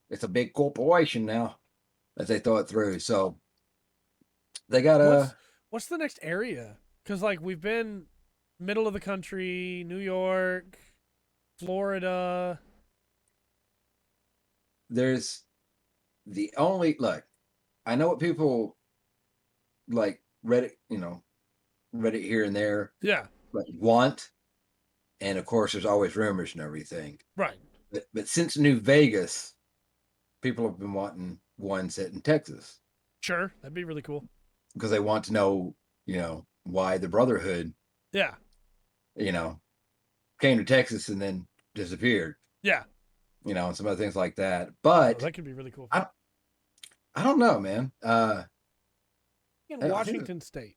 it's a big corporation now as they throw it through. So they got What's the next area? Because like we've been middle of the country, New York, Florida. there's the only look. I know what people like Reddit, Reddit here and there, Yeah. but want, and of course there's always rumors and everything. Right. But since New Vegas, people have been wanting one set in Texas Sure. That'd be really cool. because they want to know, why the Brotherhood, Yeah. came to Texas and then disappeared. Yeah. And some other things like that. Oh, But that could be really cool. I don't know, man. In I think Washington State.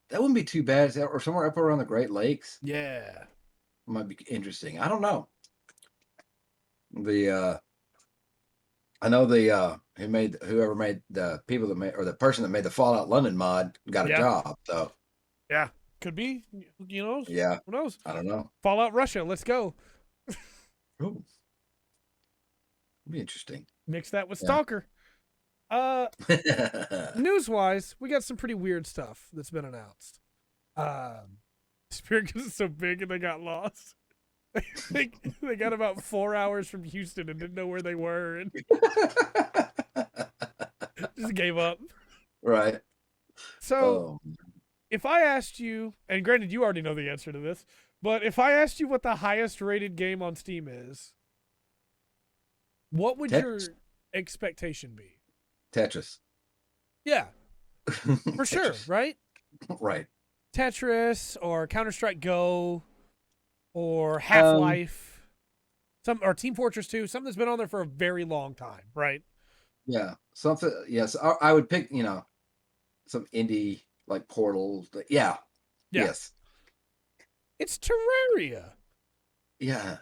that wouldn't be too bad, or somewhere up around the Great Lakes Yeah. might be interesting. I don't know. I know whoever made the people that made, or the person that made the Fallout London mod got a Yeah. job. So Yeah. Could be. You know? yeah, Who knows? I don't know. Fallout Russia. Let's go. Ooh, be interesting. Mix that with Yeah. Stalker. News wise, we got some pretty weird stuff that's been announced. Spirit is so big and they got lost. they got about 4 hours from Houston and didn't know where they were and just gave up. Right. So Oh, if I asked you, and granted you already know the answer to this, but if I asked you what the highest rated game on Steam is, what would your Tetris. expectation be? Tetris. Yeah, for sure, Tetris. right? Right. Tetris or Counter-Strike Go or Half-Life, or Team Fortress 2, something that's been on there for a very long time, right? Yeah. Something. Yes. I would pick. Some indie like Portal. Yeah. Yeah. Yes. It's Terraria. Yeah.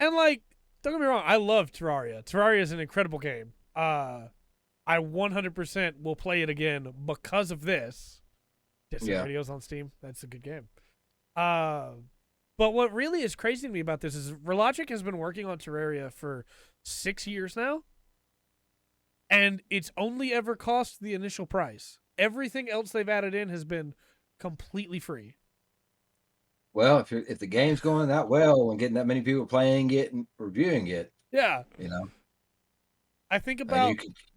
And like, don't get me wrong, I love Terraria. Terraria is an incredible game. I 100% will play it again because of this. Distant Yeah. Radio's on Steam. That's a good game. But what really is crazy to me about this is Relogic has been working on Terraria for 6 years now, and it's only ever cost the initial price. Everything else they've added in has been completely free. Well, if the game's going that well and getting that many people playing it and reviewing it, Yeah. I think about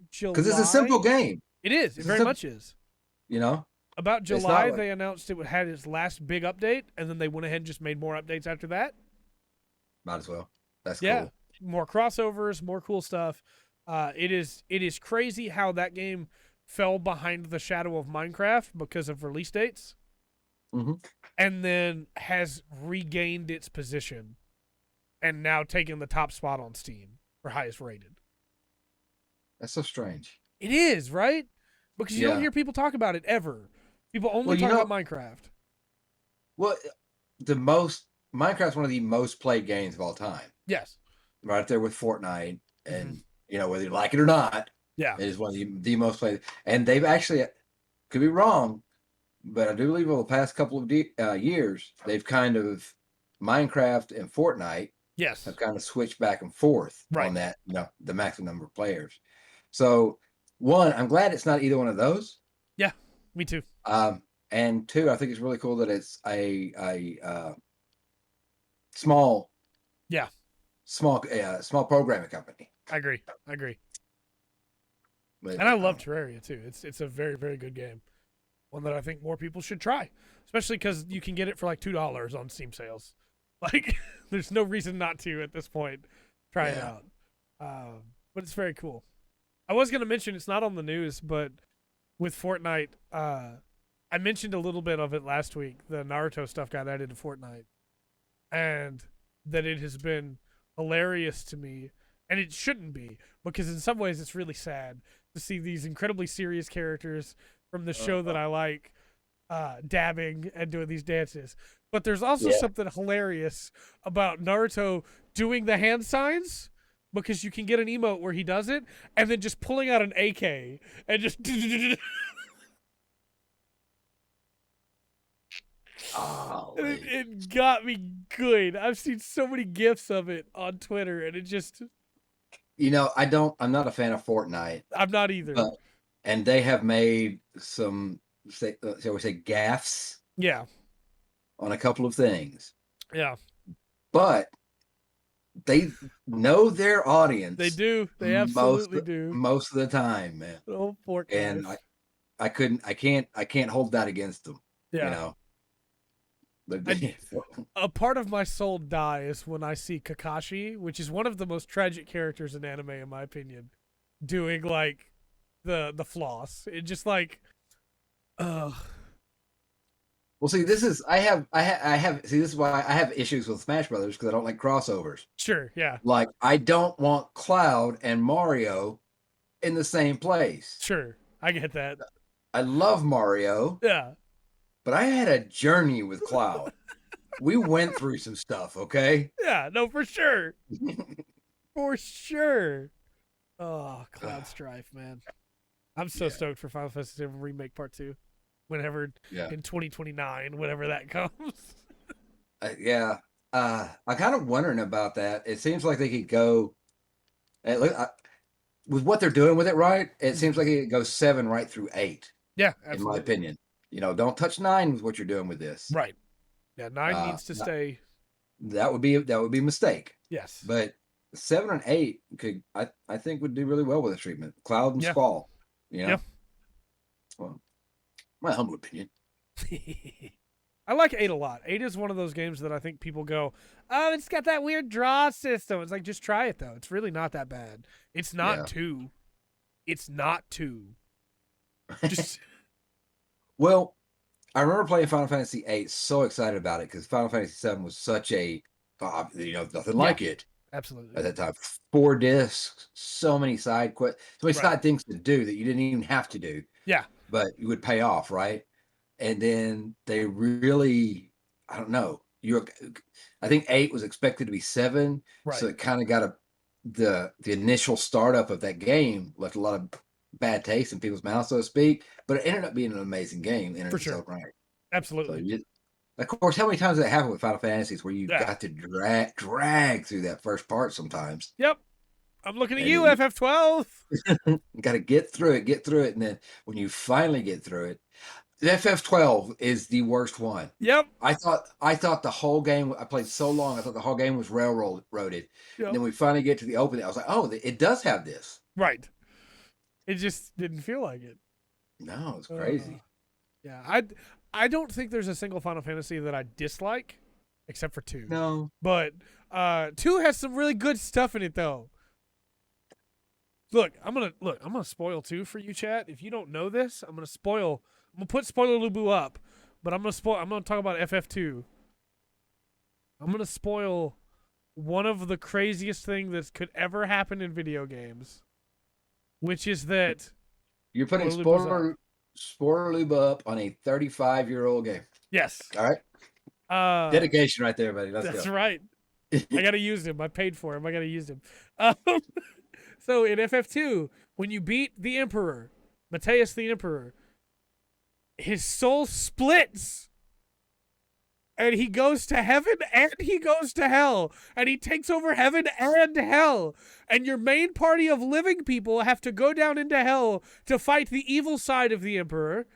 July. because it's a simple game, It is. It very much is. About It's not July, like- they announced it had its last big update, and then they went ahead and just made more updates after that. Might as well. That's Yeah. cool. more crossovers, more cool stuff. It is crazy how that game fell behind the shadow of Minecraft because of release dates, and then has regained its position, and now taking the top spot on Steam for highest rated. That's so strange. It is, right? Because you don't Yeah. hear people talk about it ever. People only Well, you talk know- about Minecraft. Well, Minecraft's one of the most played games of all time. Yes. Right up there with Fortnite, and whether you like it or not, Yeah. it is one of the most played. And they've actually, could be wrong, but I do believe over the past couple of years, they've kind of Minecraft and Fortnite Yes. have kind of switched back and forth Right. on that, the maximum number of players. So, one, I'm glad it's not either one of those. Yeah, me too. And two, I think it's really cool that it's a small programming company. I agree. But, And I love Terraria too. It's a very, very good game. One that I think more people should try, especially because you can get it for like $2 on Steam sales. Like, there's no reason not to at this point. Try it out. But it's very cool. I was gonna mention it's not on the news, but with Fortnite, I mentioned a little bit of it last week. The Naruto stuff got added to Fortnite, and that it has been hilarious to me, and it shouldn't be, because in some ways it's really sad to see these incredibly serious characters from the show that I like dabbing and doing these dances. But there's also something hilarious about Naruto doing the hand signs, because you can get an emote where he does it, and then just pulling out an AK and just it got me good. I've seen so many GIFs of it on Twitter, and it just... I'm not a fan of Fortnite. I'm not either. And they have made some, shall we say, gaffes. Yeah. On a couple of things. Yeah. But they know their audience. They do. They absolutely do. Most of the time, man. Oh, poor guys. And I can't hold that against them. Yeah. A part of my soul dies when I see Kakashi, which is one of the most tragic characters in anime, in my opinion, doing like the floss. It just like, Well, see, this is this is why I have issues with Smash Brothers, because I don't like crossovers. Sure, yeah. Like, I don't want Cloud and Mario in the same place. Sure, I get that. I love Mario. Yeah. But I had a journey with Cloud. We went through some stuff, okay? Yeah, no, for sure. For sure. Oh, Cloud Strife, man. I'm so stoked for Final Fantasy VII Remake Part 2. Whenever in 2029, whenever that comes. I'm kind of wondering about that. It seems like they could go with what they're doing with it, right? It seems like it could go 7 right through 8. Yeah, absolutely. In my opinion. Don't touch 9 with what you're doing with this. Right. Yeah, 9 needs to stay. That would be a mistake. Yes. But 7 and 8 could, I think, would do really well with the treatment. Cloud and Squall. Yeah. Well, my humble opinion. I like 8 a lot. 8 is one of those games that I think people go, oh, it's got that weird draw system. It's like, just try it, though. It's really not that bad. It's not 2. It's not 2. Just... Well, I remember playing Final Fantasy VIII, so excited about it, because Final Fantasy VII was such a, nothing like it. Absolutely. At that time. 4 discs, so many side quests, so many side things to do that you didn't even have to do. Yeah. But you would pay off, right? And then they really, I don't know. I think 8 was expected to be 7, so it kind of got the initial startup of that game left a lot of bad taste in people's mouths, so to speak. But it ended up being an amazing game. For sure. Right. Absolutely. So of course, how many times did that happen with Final Fantasies where you got to drag through that first part sometimes? Yep. I'm looking at you, FF12. You got to get through it. And then when you finally get through it, the FF12 is the worst one. Yep. I thought the whole game, I played so long, I thought the whole game was railroaded. Yep. And then we finally get to the opening. I was like, oh, it does have this. Right. It just didn't feel like it. No, it's crazy. Yeah. I don't think there's a single Final Fantasy that I dislike. except for 2. No. But 2 has some really good stuff in it though. Look, I'm gonna spoil 2 for you, chat. If you don't know this, I'm gonna put spoiler lubu up, but I'm gonna talk about FF2. I'm gonna spoil one of the craziest things that could ever happen in video games, which is that You're putting spoiler lube up on a 35-year-old game. Yes. All right. Dedication right there, buddy. Let's go. That's right. I gotta use him. I paid for him. I gotta use him. So in FF2, when you beat the Emperor, Mateus the Emperor, his soul splits. And he goes to heaven and he goes to hell. And he takes over heaven and hell. And your main party of living people have to go down into hell to fight the evil side of the Emperor.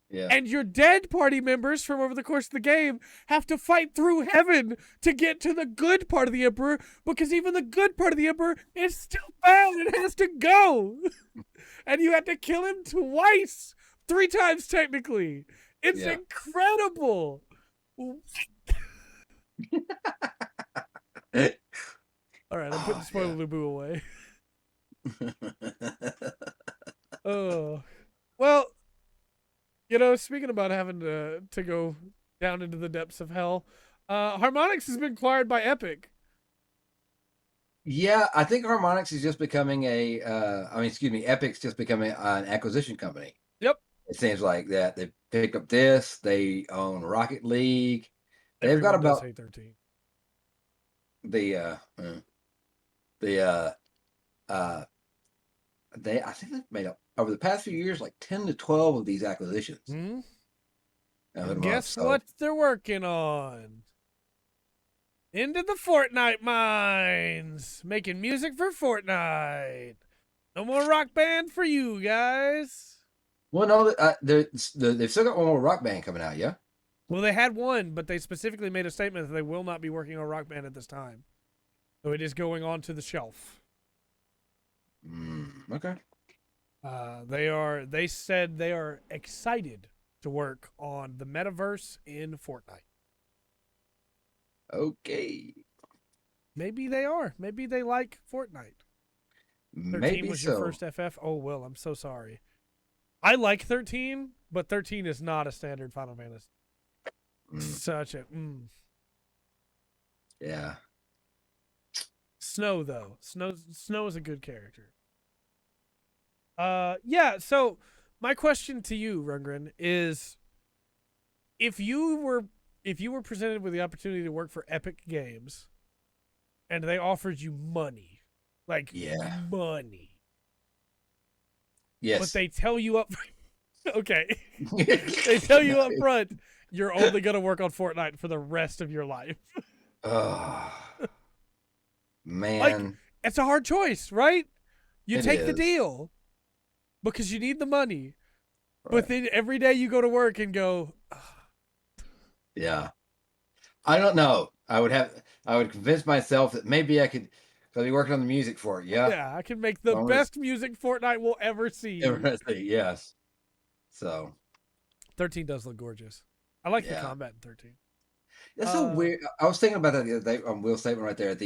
Yeah. And your dead party members from over the course of the game have to fight through heaven to get to the good part of the Emperor, because even the good part of the Emperor is still bad. It has to go. And you have to kill him twice. 3 times, technically. It's incredible. All right, I'm putting spoiler lubu away. Oh. Well, you know, speaking about having to go down into the depths of hell, Harmonix has been acquired by Epic. Yeah, I think Harmonix is just becoming Epic's just becoming an acquisition company. Yep. It seems like that. They picked up this. They own Rocket League. They've Everyone got about does hate 13. I think they've made up over the past few years like 10 to 12 of these acquisitions. Mm-hmm. And guess what they're working on? Into the Fortnite mines, making music for Fortnite. No more Rock Band for you guys. Well, no, they've still got one more Rock Band coming out, yeah? Well, they had one, but they specifically made a statement that they will not be working on Rock Band at this time. So it is going on to the shelf. Okay. They said they are excited to work on the metaverse in Fortnite. Okay. Maybe they are. Maybe they like Fortnite. 13 Maybe was so. your first FF? Oh, well, I'm so sorry. I like 13, but 13 is not a standard Final Fantasy. Such a... Yeah. Snow, though. Snow is a good character. Yeah, so my question to you, Rungren, is if you were presented with the opportunity to work for Epic Games and they offered you money, like money. Yes. But they tell you up okay. They tell you up front you're only going to work on Fortnite for the rest of your life. Oh, man. Like, it's a hard choice, right? You take the is. deal because you need the money. Right. But then every day you go to work and go, yeah. I don't know. I would convince myself that maybe I could, because I'll be working on the music for it. Yeah. yeah, I can make the best music Fortnite will ever see. Yes. So 13 does look gorgeous. I like the combat in 13. That's so weird. I was thinking about that the other day on Will's statement right there.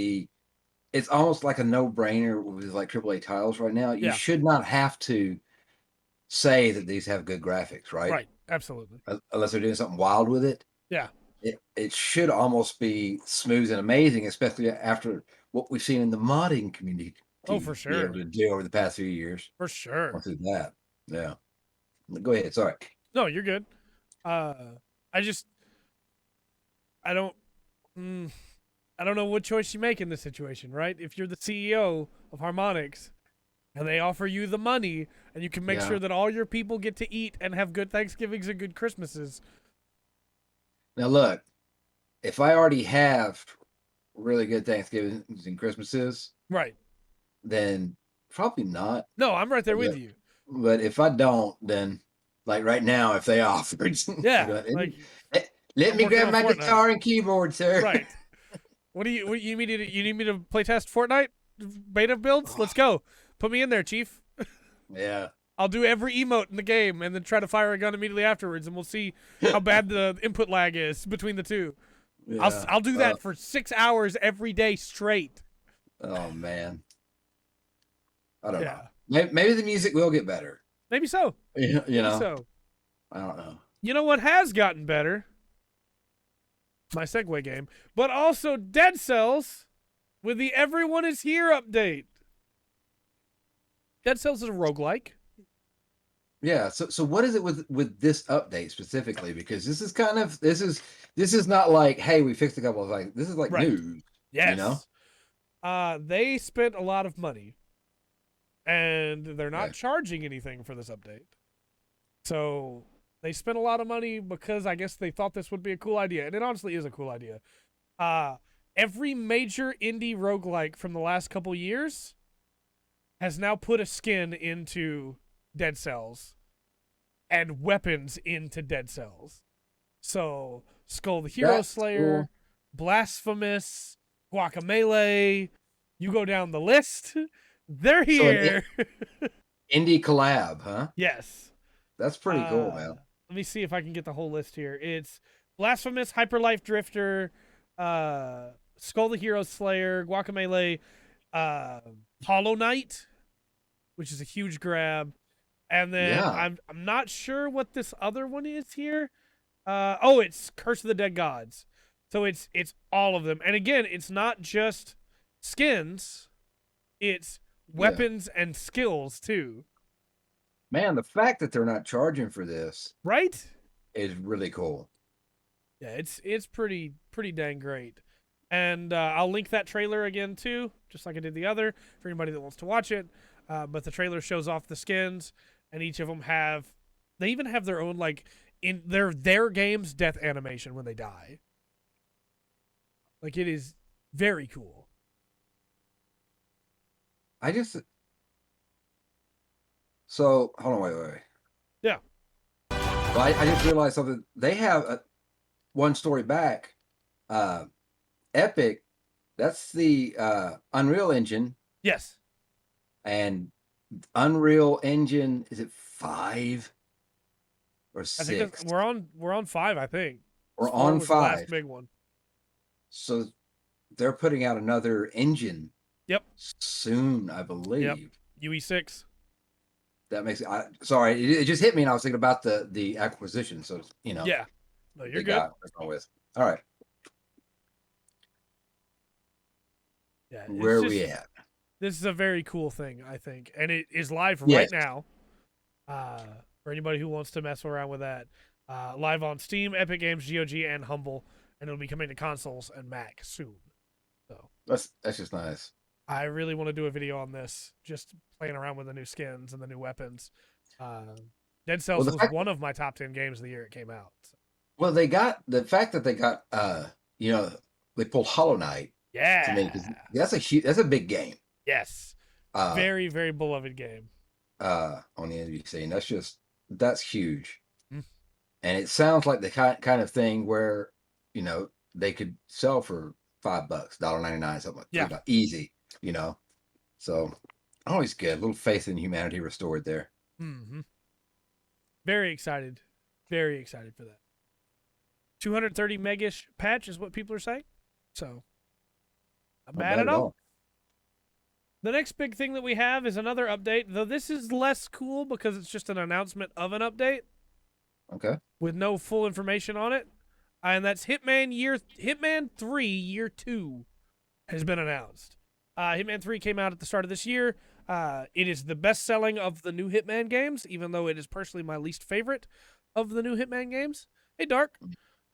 It's almost like a no-brainer with like AAA titles right now. You should not have to say that these have good graphics, right? Right. Absolutely. Unless they're doing something wild with it. Yeah. It should almost be smooth and amazing, especially after what we've seen in the modding community. Oh, for sure. Be able to do over the past few years. For sure. Once that. Yeah. Go ahead. Sorry. No, you're good. I don't know what choice you make in this situation, right? If you're the CEO of Harmonix and they offer you the money and you can make sure that all your people get to eat and have good Thanksgivings and good Christmases. Now look, if I already have really good Thanksgivings and Christmases, right, then probably not. No, I'm right there with you. But if I don't, then like right now, if they offered, let me grab my guitar and keyboard, sir. Right. What do you need me to? You need me to play test Fortnite beta builds? Let's go. Put me in there, Chief. Yeah. I'll do every emote in the game and then try to fire a gun immediately afterwards, and we'll see how bad the input lag is between the two. Yeah. I'll do that for 6 hours every day straight. Oh man. I don't know. Yeah. Maybe the music will get better. Maybe so. You Maybe know, so. I don't know. You know what has gotten better? My segue game, but also Dead Cells with the Everyone is Here update. Dead Cells is a roguelike. Yeah. So what is it with this update specifically? Because this is not like, hey, we fixed a couple of things. This is like Right. news. Yes. You know? They spent a lot of money, and they're not Okay. charging anything for this update. So they spent a lot of money because I guess they thought this would be a cool idea, and it honestly is a cool idea. Every major indie roguelike from the last couple years has now put a skin into Dead Cells and weapons into Dead Cells. So Skull the Hero That's Slayer, cool. Blasphemous, Guacamelee. You go down the list. They're So an here. indie collab, huh? Yes. That's pretty cool, man. Let me see if I can get the whole list here. It's Blasphemous, Hyperlife Drifter, Skull the Hero Slayer, Guacamelee, Hollow Knight, which is a huge grab. And then Yeah. I'm not sure what this other one is here. It's Curse of the Dead Gods. So it's all of them. And again, it's not just skins, it's weapons and skills too. Man, the fact that they're not charging for this Right? is really cool. Yeah, it's pretty dang great. And I'll link that trailer again too, just like I did the other, for anybody that wants to watch it. But the trailer shows off the skins, and each of them they even have their own, like, in their game's death animation when they die. Like, it is very cool. So hold on, wait. Yeah. Well, I just realized something. They have one story back. Epic, that's the Unreal Engine, Yes. and Unreal Engine, is it 5 or I 6? think we're on 5, I think. We're 4 on was the last 5. big one. So they're putting out another engine. Yep. Soon, I believe. Yep. UE6. That makes sorry, it just hit me, and I was thinking about the acquisition. So Yeah. No, you're they good. got with. All right, Yeah. where are we at? This is a very cool thing, I think, and it is live Yes. right now. For anybody who wants to mess around with that, live on Steam, Epic Games, GOG, and Humble, and it'll be coming to consoles and Mac soon. So That's just nice. I really want to do a video on this, just playing around with the new skins and the new weapons. Dead Cells was one of my top 10 games of the year it came out. So. Well, they got the fact that they got they pulled Hollow Knight. Yeah, To me, 'cause that's a big game. Yes, very very beloved game. On the NBC, and that's huge. Mm. And it sounds like the kind of thing where they could sell for $5, $1.99, something like that. Easy, So always good. A little faith in humanity restored there. Mm-hmm. Very excited. Very excited for that. 230 megish patch is what people are saying. So, not bad at all. The next big thing that we have is another update, though this is less cool because it's just an announcement of an update. Okay. With no full information on it. And that's Hitman 3 Year 2 has been announced. Hitman 3 came out at the start of this year. It is the best-selling of the new Hitman games, even though it is personally my least favorite of the new Hitman games. Hey, Dark.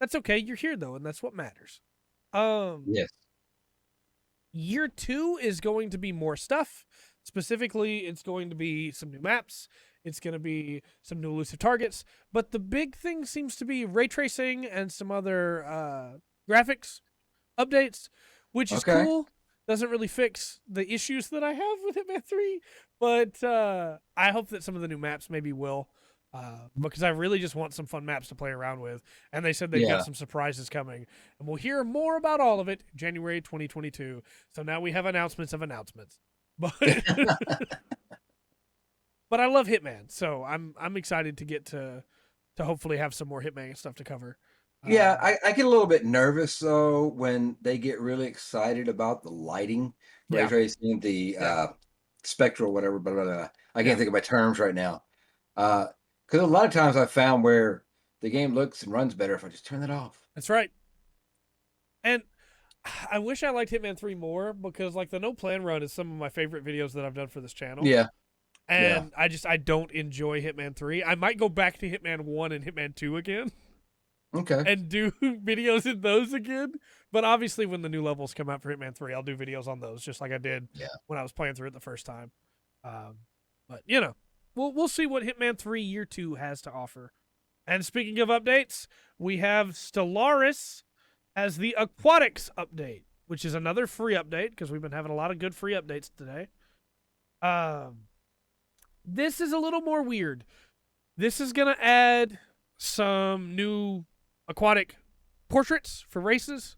That's okay. You're here, though, and that's what matters. Yes. Year 2 is going to be more stuff. Specifically, it's going to be some new maps. It's going to be some new elusive targets. But the big thing seems to be ray tracing and some other graphics updates, which is cool. Doesn't really fix the issues that I have with Hitman 3, but I hope that some of the new maps maybe will, because I really just want some fun maps to play around with. And they said they've got some surprises coming, and we'll hear more about all of it January 2022. So now we have announcements of announcements. But but I love Hitman, so I'm excited to get to hopefully have some more Hitman stuff to cover. Yeah, Um, I get a little bit nervous though when they get really excited about the lighting, ray yeah, tracing, the yeah, spectral, whatever. Blah, blah, blah. I can't yeah. think of my terms right now. Because a lot of times I found where the game looks and runs better if I just turn it off. That's right. And I wish I liked Hitman 3 more because like the no plan run is some of my favorite videos that I've done for this channel. Yeah, yeah. And I don't enjoy Hitman 3. I might go back to Hitman 1 and Hitman 2 again Okay. and do videos in those again. But obviously when the new levels come out for Hitman 3, I'll do videos on those just like I did Yeah. when I was playing through it the first time. But you know, we'll see what Hitman 3 Year 2 has to offer. And speaking of updates, we have Stellaris as the Aquatics update, which is another free update because we've been having a lot of good free updates today. This is a little more weird. This is going to add some new aquatic portraits for races.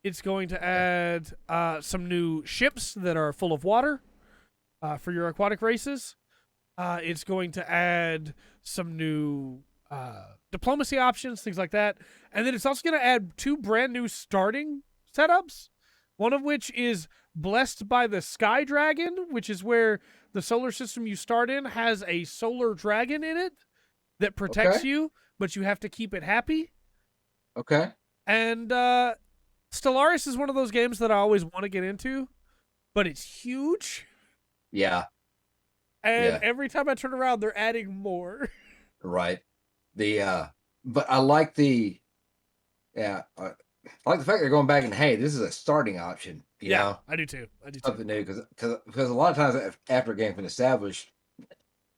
It's going to add some new ships that are full of water for your aquatic races. It's going to add some new diplomacy options, things like that. And then it's also going to add 2 brand new starting setups, one of which is Blessed by the Sky Dragon, which is where the solar system you start in has a solar dragon in it that protects you, but you have to keep it happy. Okay. And Stellaris is one of those games that I always want to get into, but it's huge. Yeah. And every time I turn around, they're adding more. Right. But I like the I like the fact they're going back and hey, this is a starting option. You know, I do too. something new because a lot of times after a game's been established,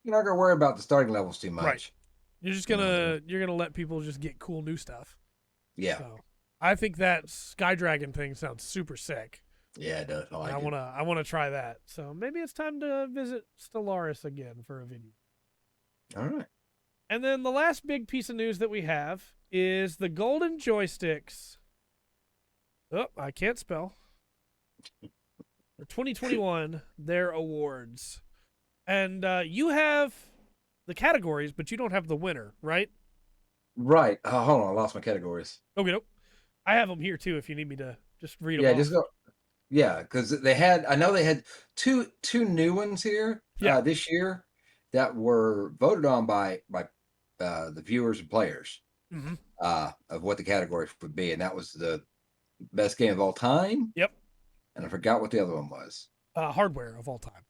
you're not gonna worry about the starting levels too much. Right. You're just gonna let people just get cool new stuff. Yeah. So I think that Sky Dragon thing sounds super sick. Yeah, it does. I wanna try that. So maybe it's time to visit Stellaris again for a video. All right. And then the last big piece of news that we have is the Golden Joysticks. Oh, I can't spell. For 2021, their awards. And you have the categories, but you don't have the winner, right? Right. Hold on, I lost my categories. Okay, nope. I have them here too if you need me to just read them Yeah, off. just go. Yeah, because I know they had two new ones here this year that were voted on by the viewers and players of what the category would be, and that was the best game of all time. Yep. And I forgot what the other one was. Hardware of all time.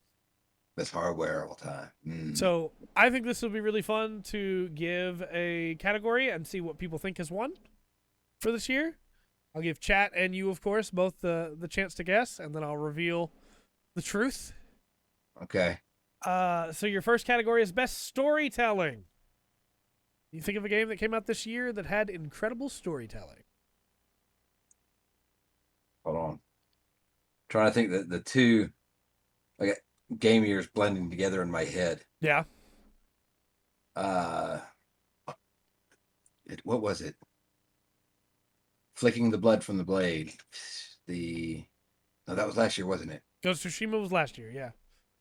Best hardware of all time. So I think this will be really fun to give a category and see what people think has won for this year. I'll give chat and you, of course, both the chance to guess, and then I'll reveal the truth. Okay. So your first category is best storytelling. You think of a game that came out this year that had incredible storytelling. Hold on. Trying to think that the two like game years blending together in my head. Yeah. What was it? Flicking the blood from the blade. No, that was last year, wasn't it? Ghost of Tsushima was last year, yeah.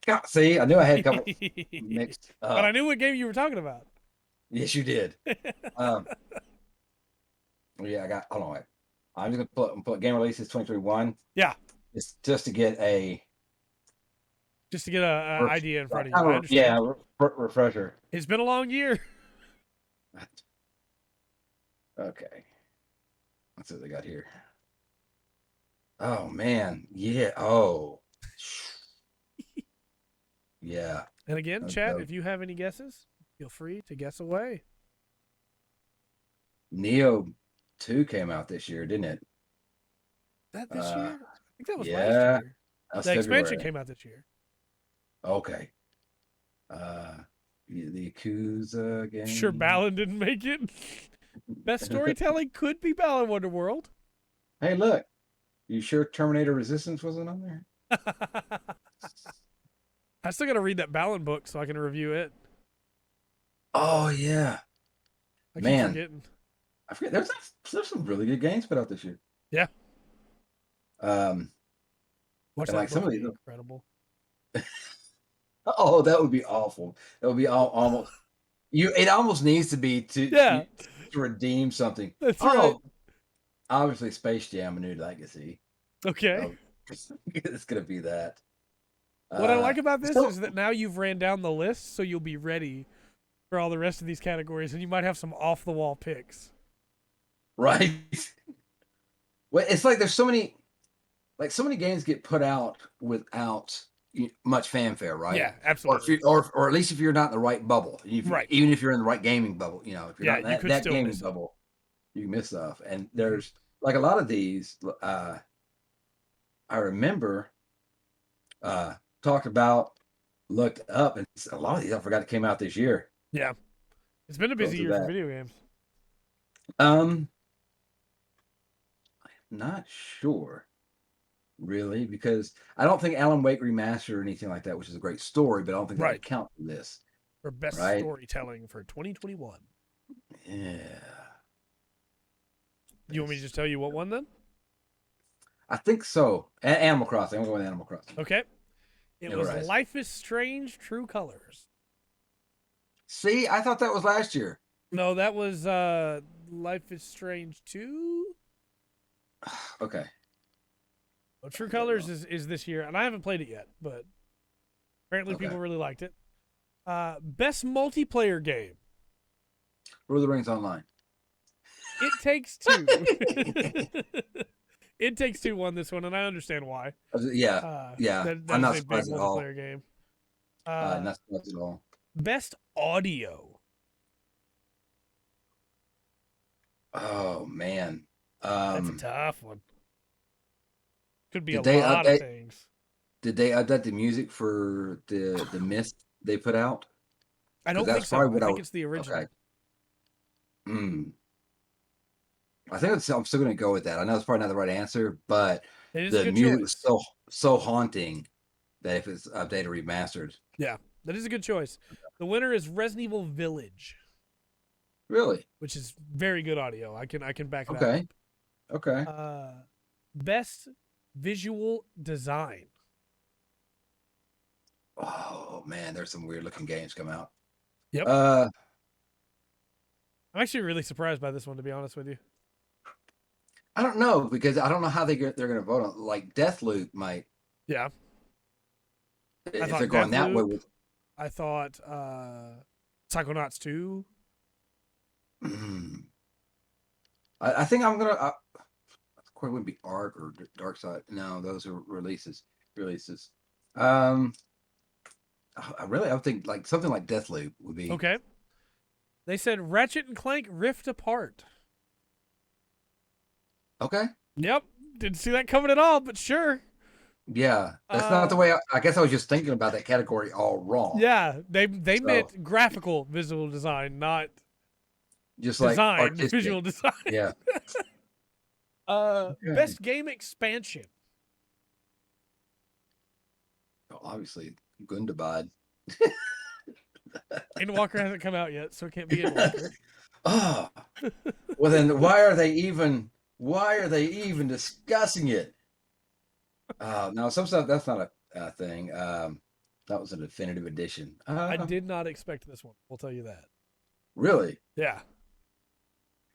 God, see, I knew I had a couple mixed up. But I knew what game you were talking about. Yes, you did. Yeah, I got. Hold on, wait. I'm just gonna put game releases 2021. Yeah. It's just to get a idea in front of you. I understand. Yeah, refresher. It's been a long year. Okay. Let's see what they got here. Oh man, yeah. Oh, yeah. And again, chat, if you have any guesses, feel free to guess away. Neo 2 came out this year, didn't it? That this year? I think that was yeah, last year. The February. expansion came out this year. Okay. The Yakuza game. Sure, Balan didn't make it. Best storytelling could be Balan Wonderworld. Hey, look. You sure Terminator Resistance wasn't on there? I still got to read that Balan book so I can review it. Oh yeah. I keep forgetting. I forget. There's some really good games put out this year. Yeah. Watch like some of these incredible. Oh, that would be awful. That would be almost. It almost needs to be to. Yeah. to redeem something. That's Oh, right. obviously Space Jam: A New Legacy. Okay. Oh, it's gonna be that. What I like about this So is that now you've ran down the list, so you'll be ready for all the rest of these categories, and you might have some off the wall picks. right. Well, it's like there's so many, like so many games get put out without much fanfare, right? Yeah, absolutely. Or at least if you're not in the right bubble, Right. even if you're in the right gaming bubble, if you're Yeah, not in you could that still gaming miss it. bubble, you can miss stuff. And Mhm. there's like a lot of these. I remember talked about, looked up, and a lot of these I forgot it came out this year. Yeah, it's been a Go busy through year for that. video games. Um, not sure really, because I don't think Alan Wake Remastered or anything like that, which is a great story, but I don't think that would Right. count for this, For best right? storytelling for 2021. Yeah. You want me to just tell you what won then? I think so. Animal Crossing. I'm going with Animal Crossing. Okay. It Yeah, was right. Life is Strange: True Colors. See, I thought that was last year. No, that was Life is Strange 2. Okay. Well, True Colors is this year, and I haven't played it yet, but apparently Okay. people really liked it. Best multiplayer game. Lord of the Rings Online. It Takes Two. It Takes Two won this one, and I understand why. Yeah. Yeah. That I'm is not a big surprised at all. multiplayer game. Not surprised at all. Best audio. Oh man. That's a tough one. Could be a Did they lot of update? things. Did they update the music for the Mist they put out? I don't That's think so. probably I what think it's the original. Okay. I think I'm still going to go with that. I know it's probably not the right answer, but It is a the good music was choice. so haunting that if it's updated or remastered. Yeah, that is a good choice. The winner is Resident Evil Village, Really? which is very good audio. I can back that Okay. Okay. up. Best visual design. Oh man, there's some weird looking games come out. Yep. Uh, I'm actually really surprised by this one, to be honest with you. I don't know, because I don't know how they're going to vote on. Like Deathloop might. Yeah. If they're going that way with. I thought Psychonauts 2. I think I'm gonna. Of course, it wouldn't be Ark or Dark Side. No, those are releases. I would think like something like Deathloop would be. Okay. They said Ratchet and Clank Rift Apart. Okay. Yep. Didn't see that coming at all, but sure. Yeah, that's not the way. I guess I was just thinking about that category all wrong. Yeah, they meant graphical visual design, not just design, like artistic. visual design. Yeah. Best game expansion. Well, obviously, Gundabad. Endwalker hasn't come out yet, so it can't be Endwalker. Oh, well then why are they even discussing it? No, some stuff that's not a thing. That was a definitive edition. I did not expect this one. We'll tell you that. Really? Yeah.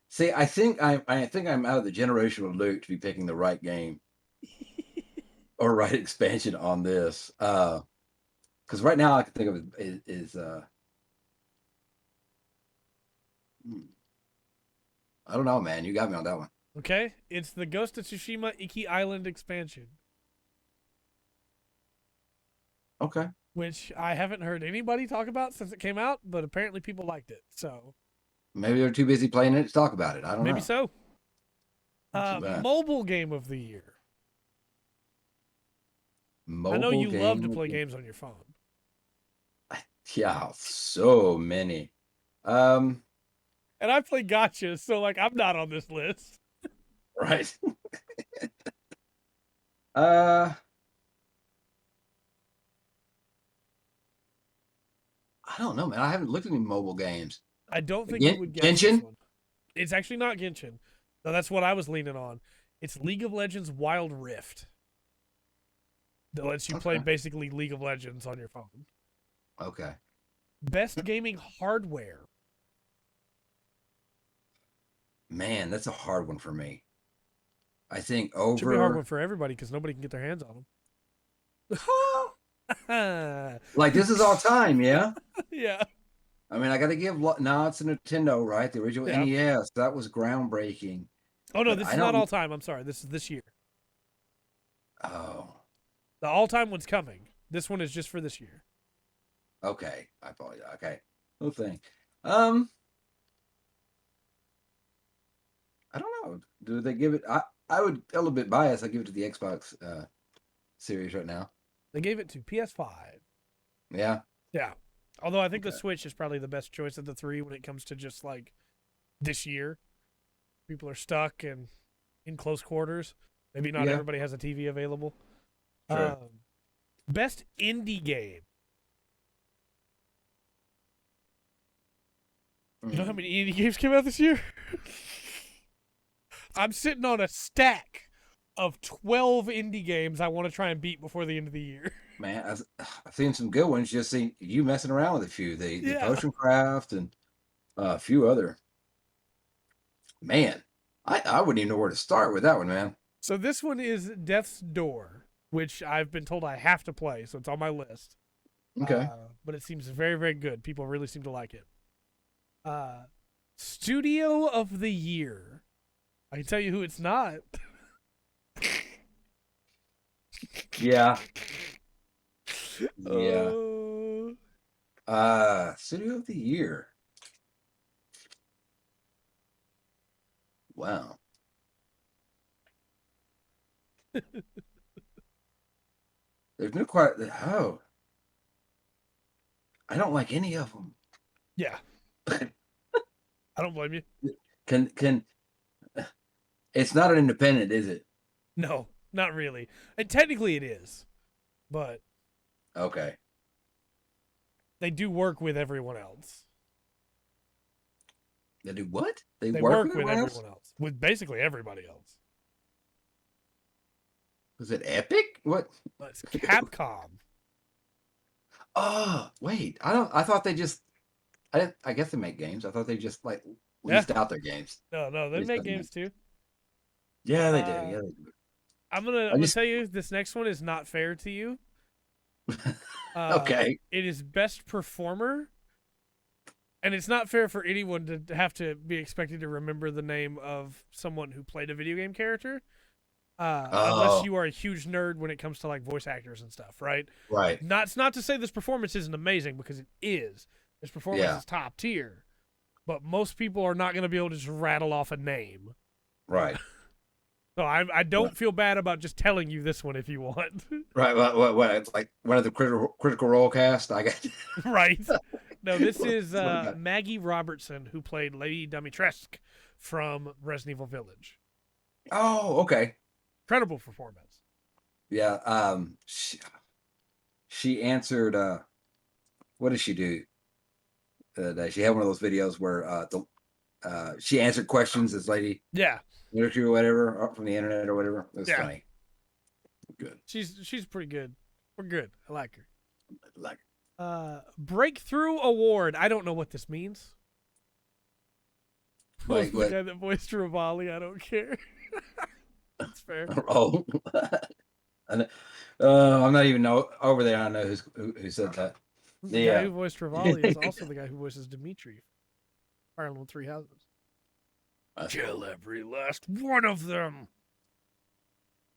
See, I think I'm out of the generational loop to be picking the right game or right expansion on this. Because right now I can think of it is I don't know, man. You got me on that one. Okay, it's the Ghost of Tsushima Iki Island expansion. Okay. Which I haven't heard anybody talk about since it came out, but apparently people liked it. So maybe they're too busy playing it to talk about it. I don't know. maybe so. Mobile game of the year. I know you love to play games on your phone. Yeah, so many. And I play gotcha, so like I'm not on this list. Right. I don't know, man. I haven't looked at any mobile games. I don't think you would guess Genshin? this one. It's actually not Genshin. No, that's what I was leaning on. It's League of Legends Wild Rift. That lets you play basically League of Legends on your phone. Okay. Best gaming hardware. Man, that's a hard one for me. I think Should be a hard one over for everybody because nobody can get their hands on them. like this is all time, yeah. Yeah. I mean, I got to give no, it's a Nintendo, right? The original Yeah. NES that was groundbreaking. Oh no, But this I is not don't. all time. I'm sorry. This is this year. Oh, The all time one's coming. This one is just for this year. okay. I apologize. Okay, little thing. I don't know. Do they give it? I would a little bit biased. I give it to the Xbox series right now. They gave it to PS5. Yeah. Yeah. Although I think the Okay. Switch is probably the best choice of the three when it comes to just like this year. People are stuck and in close quarters. Maybe not Yeah. everybody has a TV available. True. Best indie game. You know how many indie games came out this year? I'm sitting on a stack of 12 indie games I want to try and beat before the end of the year. Man, I've seen some good ones. Just seen you messing around with a few. The Yeah. Potion Craft and a few other. Man, I wouldn't even know where to start with that one, man. So this one is Death's Door, which I've been told I have to play, so it's on my list. Okay. But it seems very, very good. People really seem to like it. Studio of the Year. I can tell you who it's not. Yeah. Yeah. Uh, Studio of the Year. Wow. There's no quite. Oh, I don't like any of them. yeah. I don't blame you. Can it's not an independent, is it? No, not really. And technically it is. But Okay. they do work with everyone else. They do what? They They work work with with everyone everyone else? else. With basically everybody else. Was it Epic? What? It's Capcom. Oh, wait. I thought they just. I guess they make games. I thought they just like leased out their games. No, they Leased make out games too. Yeah, they do. Yeah, they do. I'm gonna tell you this next one is not fair to you. Okay. It is best performer, and it's not fair for anyone to have to be expected to remember the name of someone who played a video game character, unless you are a huge nerd when it comes to like voice actors and stuff, right? Right. It's not to say this performance isn't amazing, because it is. This performance is top tier, but most people are not going to be able to just rattle off a name. Right. So I don't feel bad about just telling you this one if you want. Right. What? It's like one of the critical role cast. I got. Right. No, this is Maggie Robertson, who played Lady Dimitrescu from Resident Evil Village. Oh, okay. Incredible performance. Yeah. She answered. What did she do? She had one of those videos where she answered questions as Lady. Yeah. Or whatever from the internet or whatever. It was funny. Good. She's pretty good. We're good. I like her. Like. Breakthrough Award. I don't know what this means. Like the guy that voiced Rivali, I don't care. That's fair. Oh. I'm not even over there. I know who said that. The guy who voiced Rivali is also the guy who voices Dimitri. Fire Emblem Three Houses. Kill every last one of them.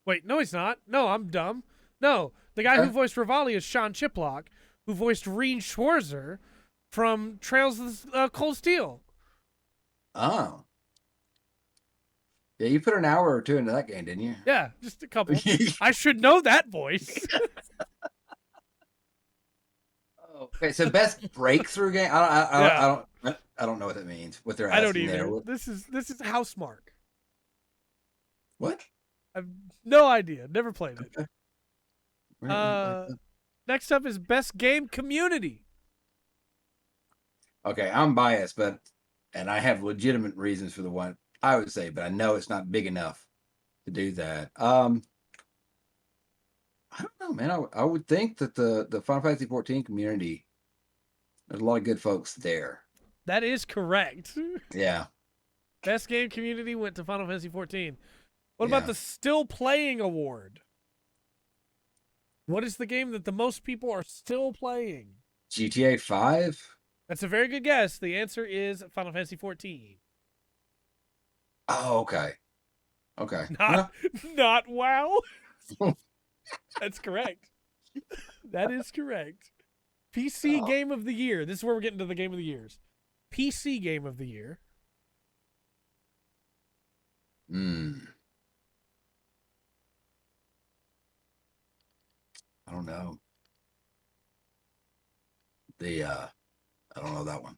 Wait, no, he's not. No, I'm dumb. No, the guy who voiced Rivali is Sean Chiplock, who voiced Reen Schwarzer from Trails of Cold Steel. Oh. Yeah, you put an hour or two into that game, didn't you? Yeah, just a couple. I should know that voice. Okay, so best breakthrough game. I don't know what that means. What they're asking. I don't either. There. This is Housemarque. What? I have no idea. Never played it. Okay. Next up is best game community. Okay, I'm biased, and I have legitimate reasons for the one I would say, but I know it's not big enough to do that. I don't know, man. I would think that the Final Fantasy 14 community, there's a lot of good folks there. That is correct. Yeah. Best game community went to Final Fantasy 14. What Yeah. about the still playing award? What is the game that the most people are still playing? GTA 5? That's a very good guess. The answer is Final Fantasy 14. Oh, okay. Okay. Not WoW. That's correct. That is correct. PC Oh. Game of the Year. This is where we're getting to the Game of the Years. PC Game of the Year. I don't know. I don't know that one.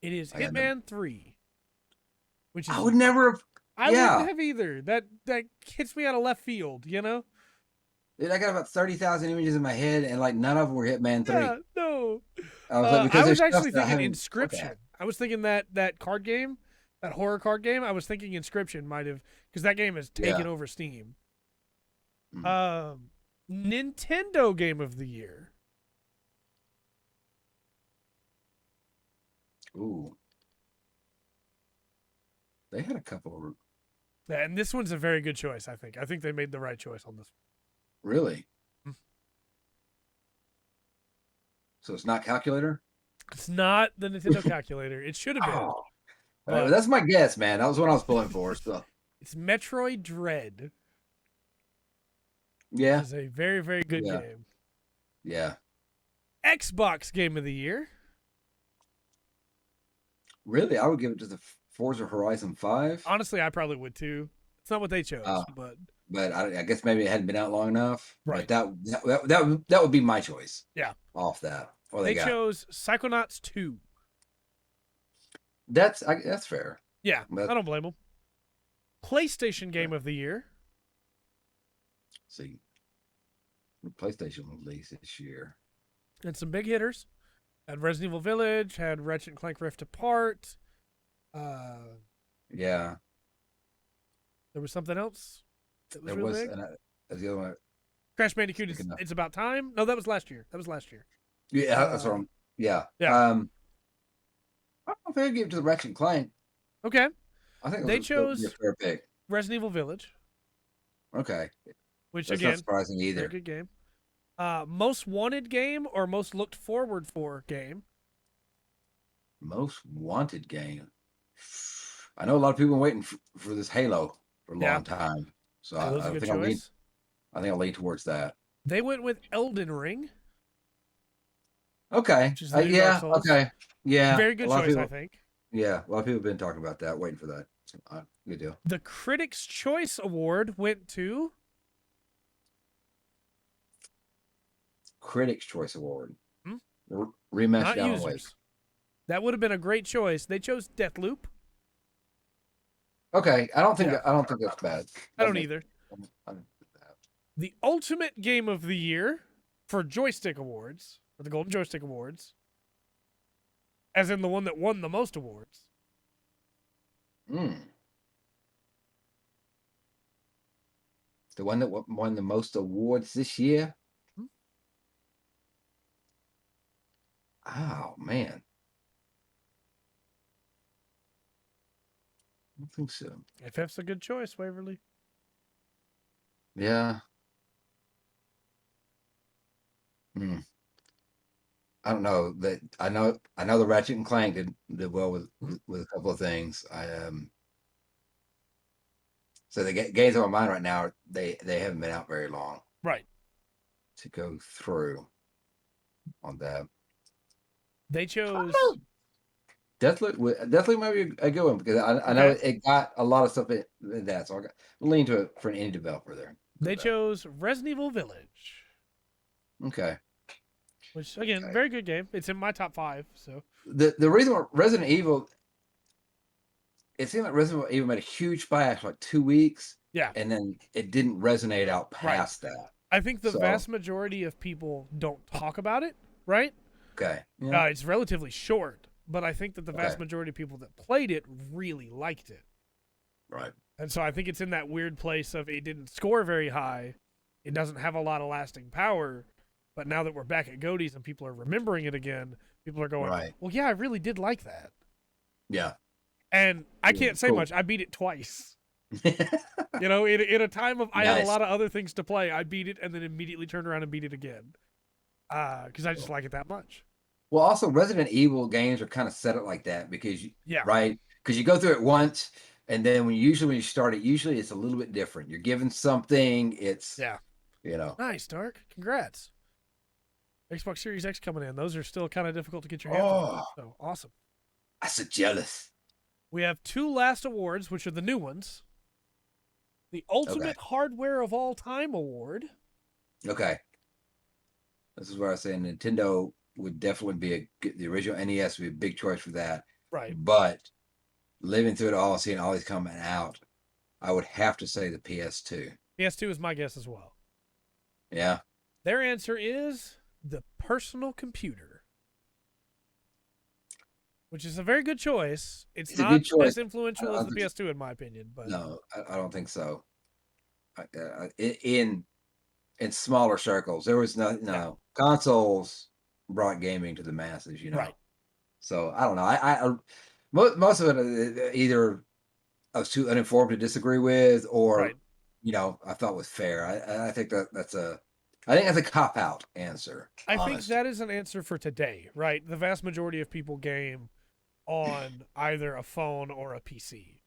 It is I got Hitman 3. Which is I would never have. I Yeah. wouldn't have either. That hits me out of left field, you know? Dude, I got about 30,000 images in my head, and like none of them were Hitman 3. Yeah, no. I was like, because I was there's stuff actually that I thinking haven't Inscription. looked I was thinking that card game, that horror card game. I was thinking Inscription might have, because that game has taken over Steam. Nintendo Game of the Year. Ooh. They had a couple. Yeah, and this one's a very good choice, I think. I think they made the right choice on this one. Really? So it's not Calculator? It's not the Nintendo Calculator. It should have been. Oh. That's my guess, man. That was what I was pulling for. So. It's Metroid Dread. Yeah. It's a very, very good game. Yeah. Xbox Game of the Year. Really? I would give it to the Forza Horizon 5. Honestly, I probably would too. It's not what they chose, but I guess maybe it hadn't been out long enough. Right. But that would be my choice. Yeah. Off that. What they chose Psychonauts 2. That's fair. Yeah, I don't blame them. PlayStation Game of the Year. Let's see. PlayStation release this year. And some big hitters. Had Resident Evil Village, had Ratchet and Clank Rift Apart. Yeah. There was something else that was there really was, big. And the other one. Crash Bandicoot is It's About Time. No, that was last year. Yeah, that's what I'm. Yeah. Yeah. I don't know if I'd give it to the Ratchet and Clank. Okay. I think they chose a fair pick. Resident Evil Village. Okay. Which That's again, not surprising either. Very good game. Most wanted game or most looked forward for game? Most wanted game. I know a lot of people are waiting for this Halo for a long time. So I think I'll lean towards that. They went with Elden Ring. Okay. Yeah. Okay. Yeah. Very good choice, I think. Yeah. A lot of people have been talking about that, waiting for that. Good deal. The Critics' Choice Award went to Critics' Choice Award. Rematch not Alan users. Wake. That would have been a great choice. They chose Deathloop. Okay. I don't think that's bad. I don't either. The Ultimate Game of the Year for Joystick Awards, or the Golden Joystick Awards, as in the one that won the most awards. The one that won the most awards this year? Oh, man. I don't think so. FF's a good choice, Waverly. Yeah. I don't know that. I know the Ratchet and Clank did well with a couple of things. So the games on my mind right now, they haven't been out very long. Right. To go through on that. They chose Deathloop might be a good one because I know it got a lot of stuff in that, so I lean to it for an indie developer there. They chose Resident Evil Village. Okay. Which again, very good game. It's in my top 5. So the reason why Resident Evil, it seemed like Resident Evil made a huge splash for like 2 weeks. Yeah. And then it didn't resonate out past that. I think the vast majority of people don't talk about it, right? Okay. Yeah. It's relatively short, but I think that the vast majority of people that played it really liked it. Right. And so I think it's in that weird place of it didn't score very high. It doesn't have a lot of lasting power. But now that we're back at Goaties and people are remembering it again, people are going, well, yeah, I really did like that. Yeah. And I can't say Cool. much. I beat it twice. You know, in a time of I had a Nice. lot of other things to play, I beat it and then immediately turned around and beat it again. Because I just like it that much. Well, also Resident Evil games are kind of set up like that because Yeah. right? Because you go through it once, and then when you start it, usually it's a little bit different. You're given something. It's Yeah. you know. Nice, Dark. Congrats. Xbox Series X coming in. Those are still kind of difficult to get your hands on. Oh, So awesome. I'm so jealous. We have 2 last awards, which are the new ones. The Ultimate Hardware of All Time Award. Okay. This is where I say Nintendo would definitely be the original NES would be a big choice for that. Right. But living through it all, seeing all these coming out, I would have to say the PS2. PS2 is my guess as well. Yeah. Their answer is the personal computer, which is a very good choice. It's not as influential as the PS2 in my opinion, but no, I don't think so. In smaller circles, there was no consoles brought gaming to the masses, you know. Right. So I don't know. I most of it either I was too uninformed to disagree with, or right. you know, I thought was fair. I think that's a cop out answer. I think that is an answer for today, right? The vast majority of people game on either a phone or a PC.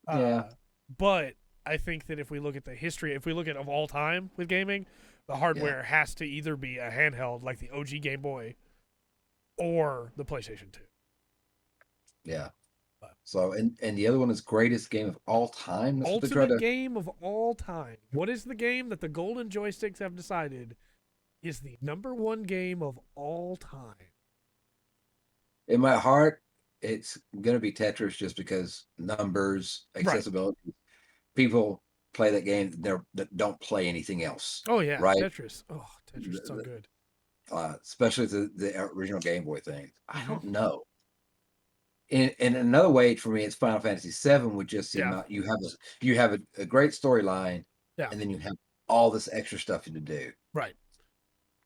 Yeah. But I think that if we look at the history, if we look at of all time with gaming, the hardware has to either be a handheld like the OG Game Boy or the PlayStation 2. Yeah. So and the other one is greatest game of all time. That's ultimate game of all time. What is the game that the Golden Joysticks have decided is the #1 game of all time? In my heart, it's gonna be Tetris just because numbers, accessibility. Right. People play that game that don't play anything else. Oh yeah, right? Tetris. Oh, Tetris is so good. Especially the original Game Boy thing. I don't know. In another way for me, it's Final Fantasy VII would just seem you have a great storyline, and then you have all this extra stuff to do. Right.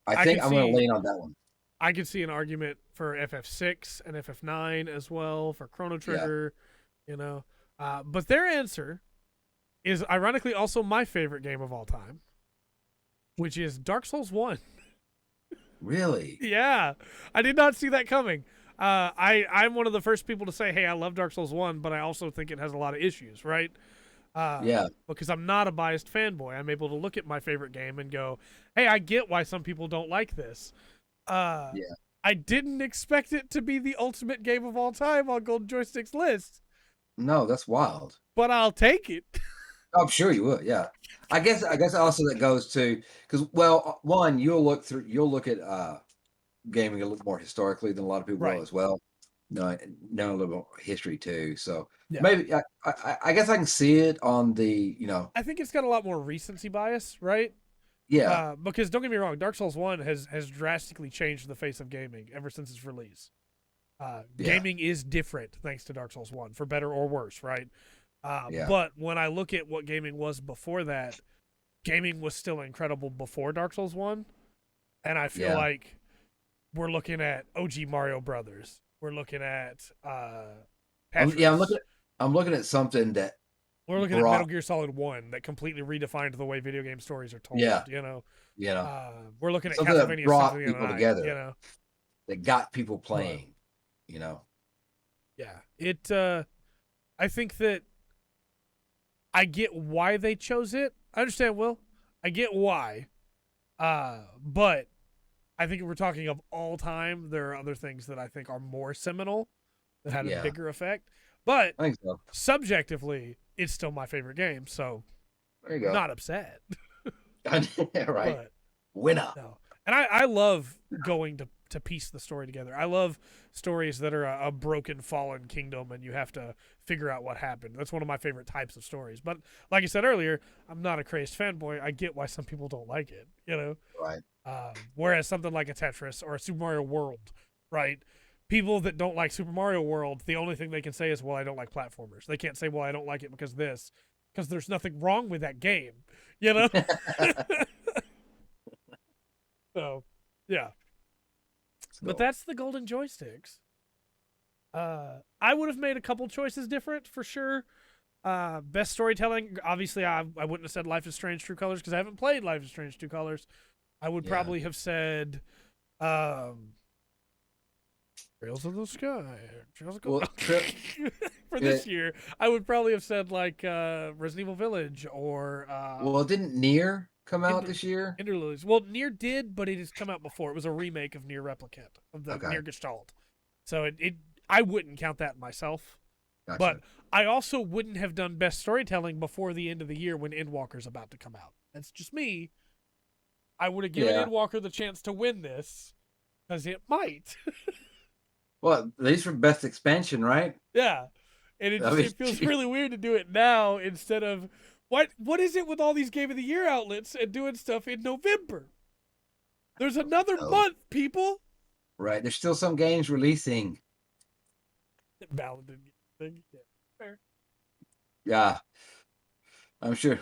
I think I'm going to lean on that one. I could see an argument for FF6 and FF9 as well, for Chrono Trigger, you know. But their answer is ironically also my favorite game of all time, which is Dark Souls 1. Really? Yeah. I did not see that coming. I'm one of the first people to say, hey, I love Dark Souls 1, but I also think it has a lot of issues, right? Because I'm not a biased fanboy. I'm able to look at my favorite game and go, hey, I get why some people don't like this. I didn't expect it to be the ultimate game of all time on Golden Joystick's list. No, that's wild. But I'll take it. I'm sure you would, yeah. I guess also that goes to because one, you'll look at gaming a little more historically than a lot of people will as well. Know a little more history too. So maybe I guess I can see it on the, you know. I think it's got a lot more recency bias, right? Yeah. Because don't get me wrong, Dark Souls 1 has drastically changed the face of gaming ever since its release. Gaming is different thanks to Dark Souls 1, for better or worse, right? But when I look at what gaming was before that, gaming was still incredible before Dark Souls 1. And I feel like we're looking at OG Mario Brothers. We're looking at I'm looking at something that we're looking at Metal Gear Solid 1 that completely redefined the way video game stories are told. You know. We're looking at Castlevania that brought Symphony people of the Night, together. You know. That got people playing. You know. Yeah. It I think that I get why they chose it. I understand, Will. I get why. But I think if we're talking of all time, there are other things that I think are more seminal that had a bigger effect. But I think so. Subjectively, it's still my favorite game, so there you go. Not upset. Right. But, winner. No. And I love going to piece the story together. I love stories that are a broken, fallen kingdom, and you have to figure out what happened. That's one of my favorite types of stories. But like I said earlier, I'm not a crazed fanboy. I get why some people don't like it, you know? Right. Whereas something like a Tetris or a Super Mario World, right? People that don't like Super Mario World, the only thing they can say is, well, I don't like platformers. They can't say, well, I don't like it because there's nothing wrong with that game, you know? So, yeah. But that's the Golden Joysticks. I would have made a couple choices different for sure. Best storytelling, obviously, I wouldn't have said Life is Strange True Colors because I haven't played Life is Strange True Colors. I would Yeah. probably have said Trails of the Sky. Trails of Well, for this year, I would probably have said like Resident Evil Village or well, didn't Nier come out Ender, this year? Interludes. Well, Nier did, but it has come out before. It was a remake of Nier Replicant of the Okay, Nier Gestalt. So it I wouldn't count that myself. gotcha. But I also wouldn't have done best storytelling before the end of the year when Endwalker's about to come out. That's just me. I would have given Yeah. Endwalker the chance to win this because it might. Well, at least for best expansion, right? Yeah. And I mean, it feels really weird to do it now instead of what is it with all these Game of the Year outlets and doing stuff in November? There's another Oh. month, people. Right. There's still some games releasing. Ballad didn't get anything. Yeah. Fair. Yeah. I'm sure.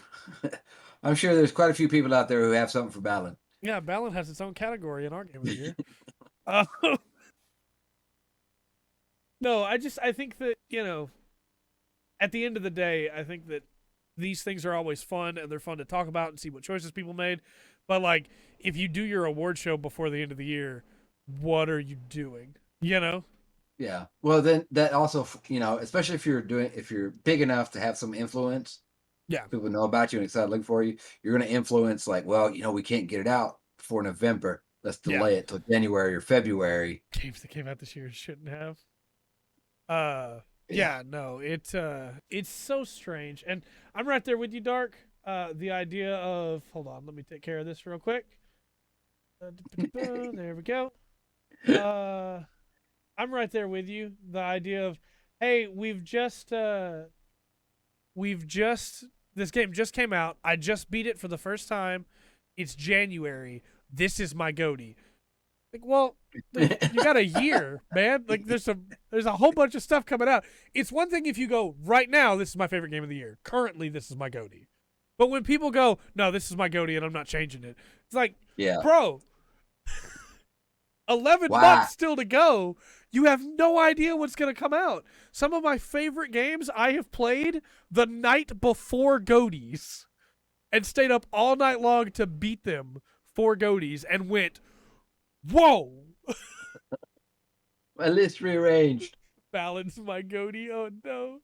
I'm sure there's quite a few people out there who have something for Balan. Yeah, Ballad has its own category in our Game of the Year. uh, no, I think that, at the end of the day, I think that these things are always fun and they're fun to talk about and see what choices people made. But like, if you do your award show before the end of the year, what are you doing? Yeah. Well, then that also, especially if you're big enough to have some influence, Yeah. people know about you and excited looking for you, you're going to influence like, well, we can't get it out before November. Let's delay it till January or February. Games that came out this year shouldn't have. No, it's so strange. And I'm right there with you, Dark. The idea of, hold on, let me take care of this real quick. There we go. I'm right there with you. The idea of, hey, this game just came out. I just beat it for the first time. It's January. This is my goatee. Like, well, you got a year, man. Like, there's a whole bunch of stuff coming out. It's one thing if you go, right now, this is my favorite game of the year. Currently, this is my goatee. But when people go, no, this is my goatee and I'm not changing it. It's like, bro, 11 months still to go. You have no idea what's going to come out. Some of my favorite games I have played the night before goatees and stayed up all night long to beat them for goatees and went, whoa. My list rearranged. Balance my goatee. Oh, no.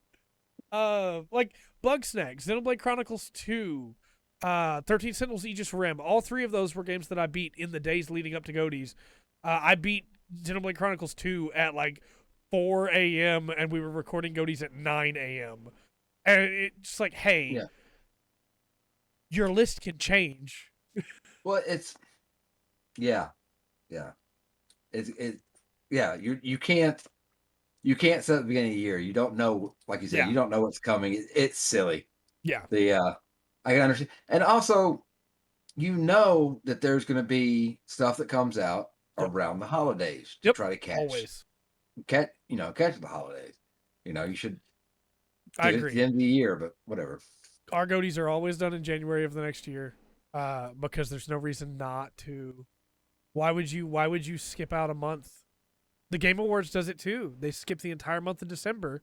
Like Bugsnax, Xenoblade Chronicles 2, 13 Sentinels Aegis Rim. All three of those were games that I beat in the days leading up to goatees. I beat Xenoblade Chronicles 2 at like 4 a.m. and we were recording goatees at 9 a.m. And it's just like, hey, your list can change. Well, it's you can't set at the beginning of the year. You don't know, like you said, you don't know what's coming. It's silly. Yeah. I can understand. And also, that there's going to be stuff that comes out around the holidays to try to catch the holidays. You should do it at the end of the year, but whatever. Our goatees are always done in January of the next year, because there's no reason not to. Why would you skip out a month? The Game Awards does it too. They skip the entire month of December,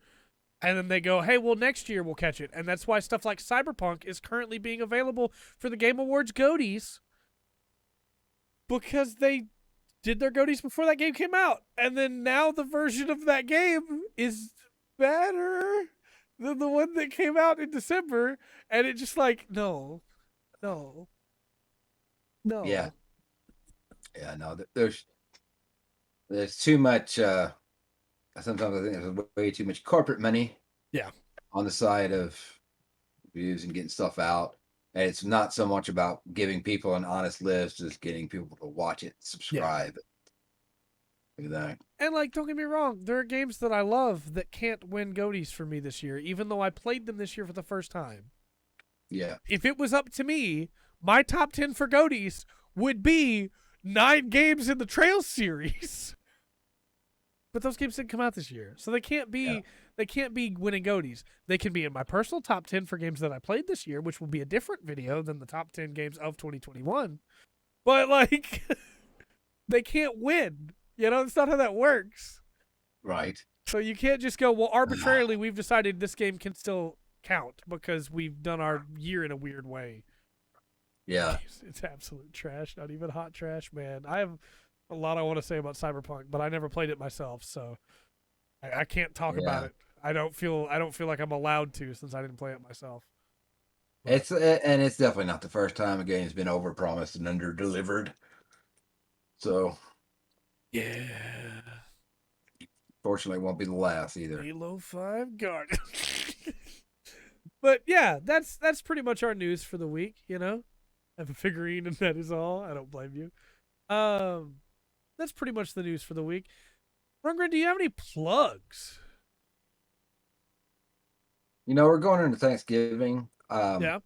and then they go, hey, well, next year we'll catch it. And that's why stuff like Cyberpunk is currently being available for the Game Awards goatees, because they did their goatees before that game came out. And then now the version of that game is better than the one that came out in December. And it just like, no. Yeah, no, there's too much, sometimes I think there's way too much corporate money on the side of views and getting stuff out. And it's not so much about giving people an honest list, just getting people to watch it, subscribe. Look at that. And like, don't get me wrong, there are games that I love that can't win goatees for me this year, even though I played them this year for the first time. Yeah. If it was up to me, my top 10 for goatees would be 9 games in the Trails series. But those games didn't come out this year, so they can't be winning goatees. They can be in my personal top 10 for games that I played this year, which will be a different video than the top 10 games of 2021. But like, they can't win. It's not how that works. Right. So you can't just go, well, arbitrarily, we've decided this game can still count because we've done our year in a weird way. Yeah. It's absolute trash, not even hot trash, man. I have a lot I want to say about Cyberpunk, but I never played it myself, so I can't talk about Yeah. it. I don't feel like I'm allowed to since I didn't play it myself. But It's definitely not the first time a game's been overpromised and under-delivered. So, yeah, fortunately, it won't be the last either. Halo 5 Guardian. But yeah, that's pretty much our news for the week. You know, I have a figurine, and that is all. I don't blame you. That's pretty much the news for the week. Rungren, do you have any plugs? We're going into Thanksgiving. Yeah.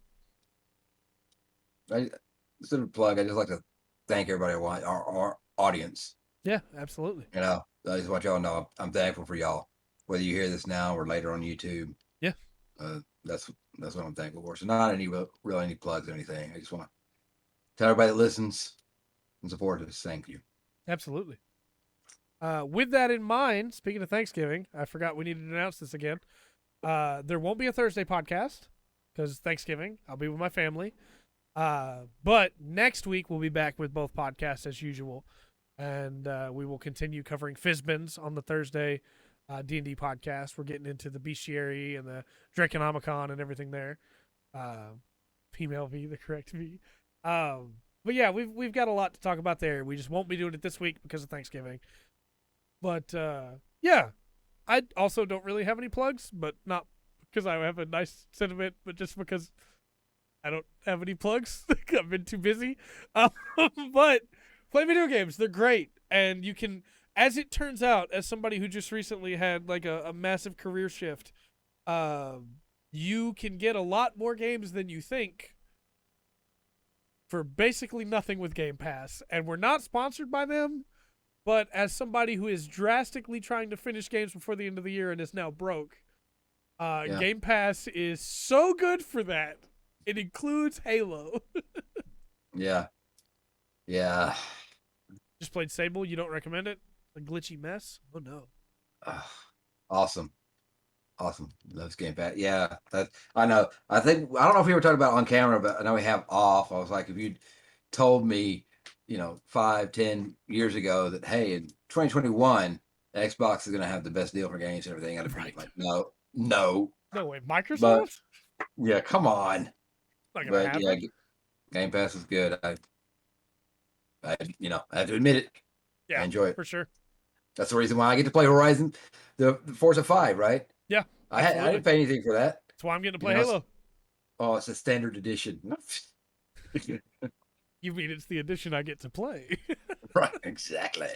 Instead of a plug, I just like to thank everybody, our audience. Yeah, absolutely. I just want y'all to know I'm thankful for y'all, whether you hear this now or later on YouTube. Yeah. That's what I'm thankful for. So not any plugs or anything. I just want to tell everybody that listens and supports us, thank you. Absolutely. With that in mind, speaking of Thanksgiving, I forgot we needed to announce this again. There won't be a Thursday podcast because Thanksgiving. I'll be with my family. But next week we'll be back with both podcasts as usual, and we will continue covering Fizbins on the Thursday D&D podcast. We're getting into the bestiary and the Draconomicon and everything there. Female V, the correct V. But yeah, we've got a lot to talk about there. We just won't be doing it this week because of Thanksgiving. But yeah, I also don't really have any plugs, but not because I have a nice sentiment, but just because I don't have any plugs. I've been too busy. But play video games. They're great. And you can, as it turns out, as somebody who just recently had like a massive career shift, you can get a lot more games than you think for basically nothing with Game Pass. And we're not sponsored by them, but as somebody who is drastically trying to finish games before the end of the year and is now broke, Game Pass is so good for that. It includes Halo. Yeah. Yeah. Just played Sable. You don't recommend it? A glitchy mess? Oh, no. Awesome. Loves Game Pass. Yeah. I know. I don't know if we were talking about on camera, but I know we have off. I was like, if you'd told me, 5-10 years ago that, hey, in 2021, Xbox is going to have the best deal for games and everything, I'd have been like, no. No way. Microsoft? But, yeah, come on. Not gonna happen. Yeah, Game Pass is good. I have to admit it. Yeah, I enjoy it for sure. That's the reason why I get to play Horizon, the Forza 5, right? Yeah, I didn't pay anything for that. That's why I'm getting to play Halo. Oh, it's a standard edition. You mean it's the edition I get to play? Right, exactly.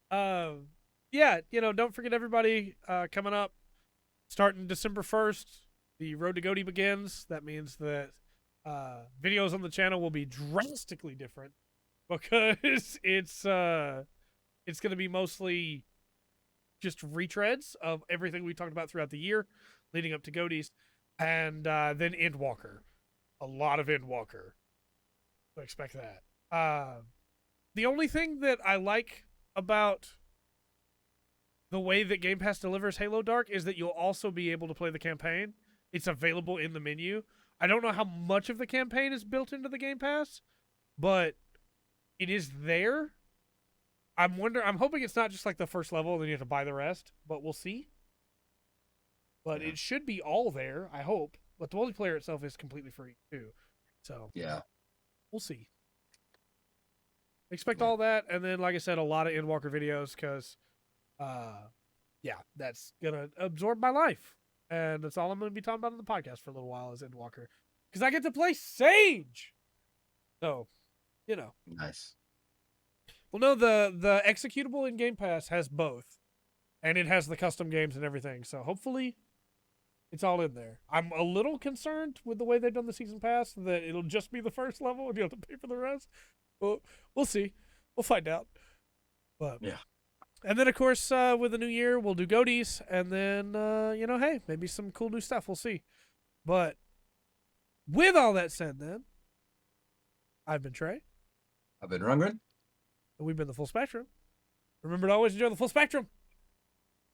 Yeah, don't forget everybody coming up, starting December 1st, the Road to Goatee begins. That means that videos on the channel will be drastically different because it's going to be mostly just retreads of everything we talked about throughout the year leading up to Goatees, and then Endwalker. A lot of Endwalker. So expect that. The only thing that I like about the way that Game Pass delivers Halo Dark is that you'll also be able to play the campaign. It's available in the menu. I don't know how much of the campaign is built into the Game Pass, but it is there. I'm hoping it's not just like the first level and then you have to buy the rest, but we'll see. But it should be all there, I hope. But the multiplayer itself is completely free too. So yeah, we'll see. Expect all that, and then like I said, a lot of Endwalker videos because that's gonna absorb my life. And that's all I'm going to be talking about on the podcast for a little while is Endwalker. Because I get to play Sage! So, Nice. Well, no, the executable in Game Pass has both. And it has the custom games and everything. So, hopefully, it's all in there. I'm a little concerned with the way they've done the Season Pass that it'll just be the first level and you'll have to pay for the rest. Well, we'll see. We'll find out. But yeah. And then, of course, with the new year, we'll do Goatees, and then, hey, maybe some cool new stuff. We'll see. But with all that said, then, I've been Trey. I've been Rungren. And we've been the Full Spectrum. Remember to always enjoy the full spectrum.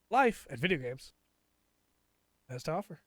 life and video games has to offer.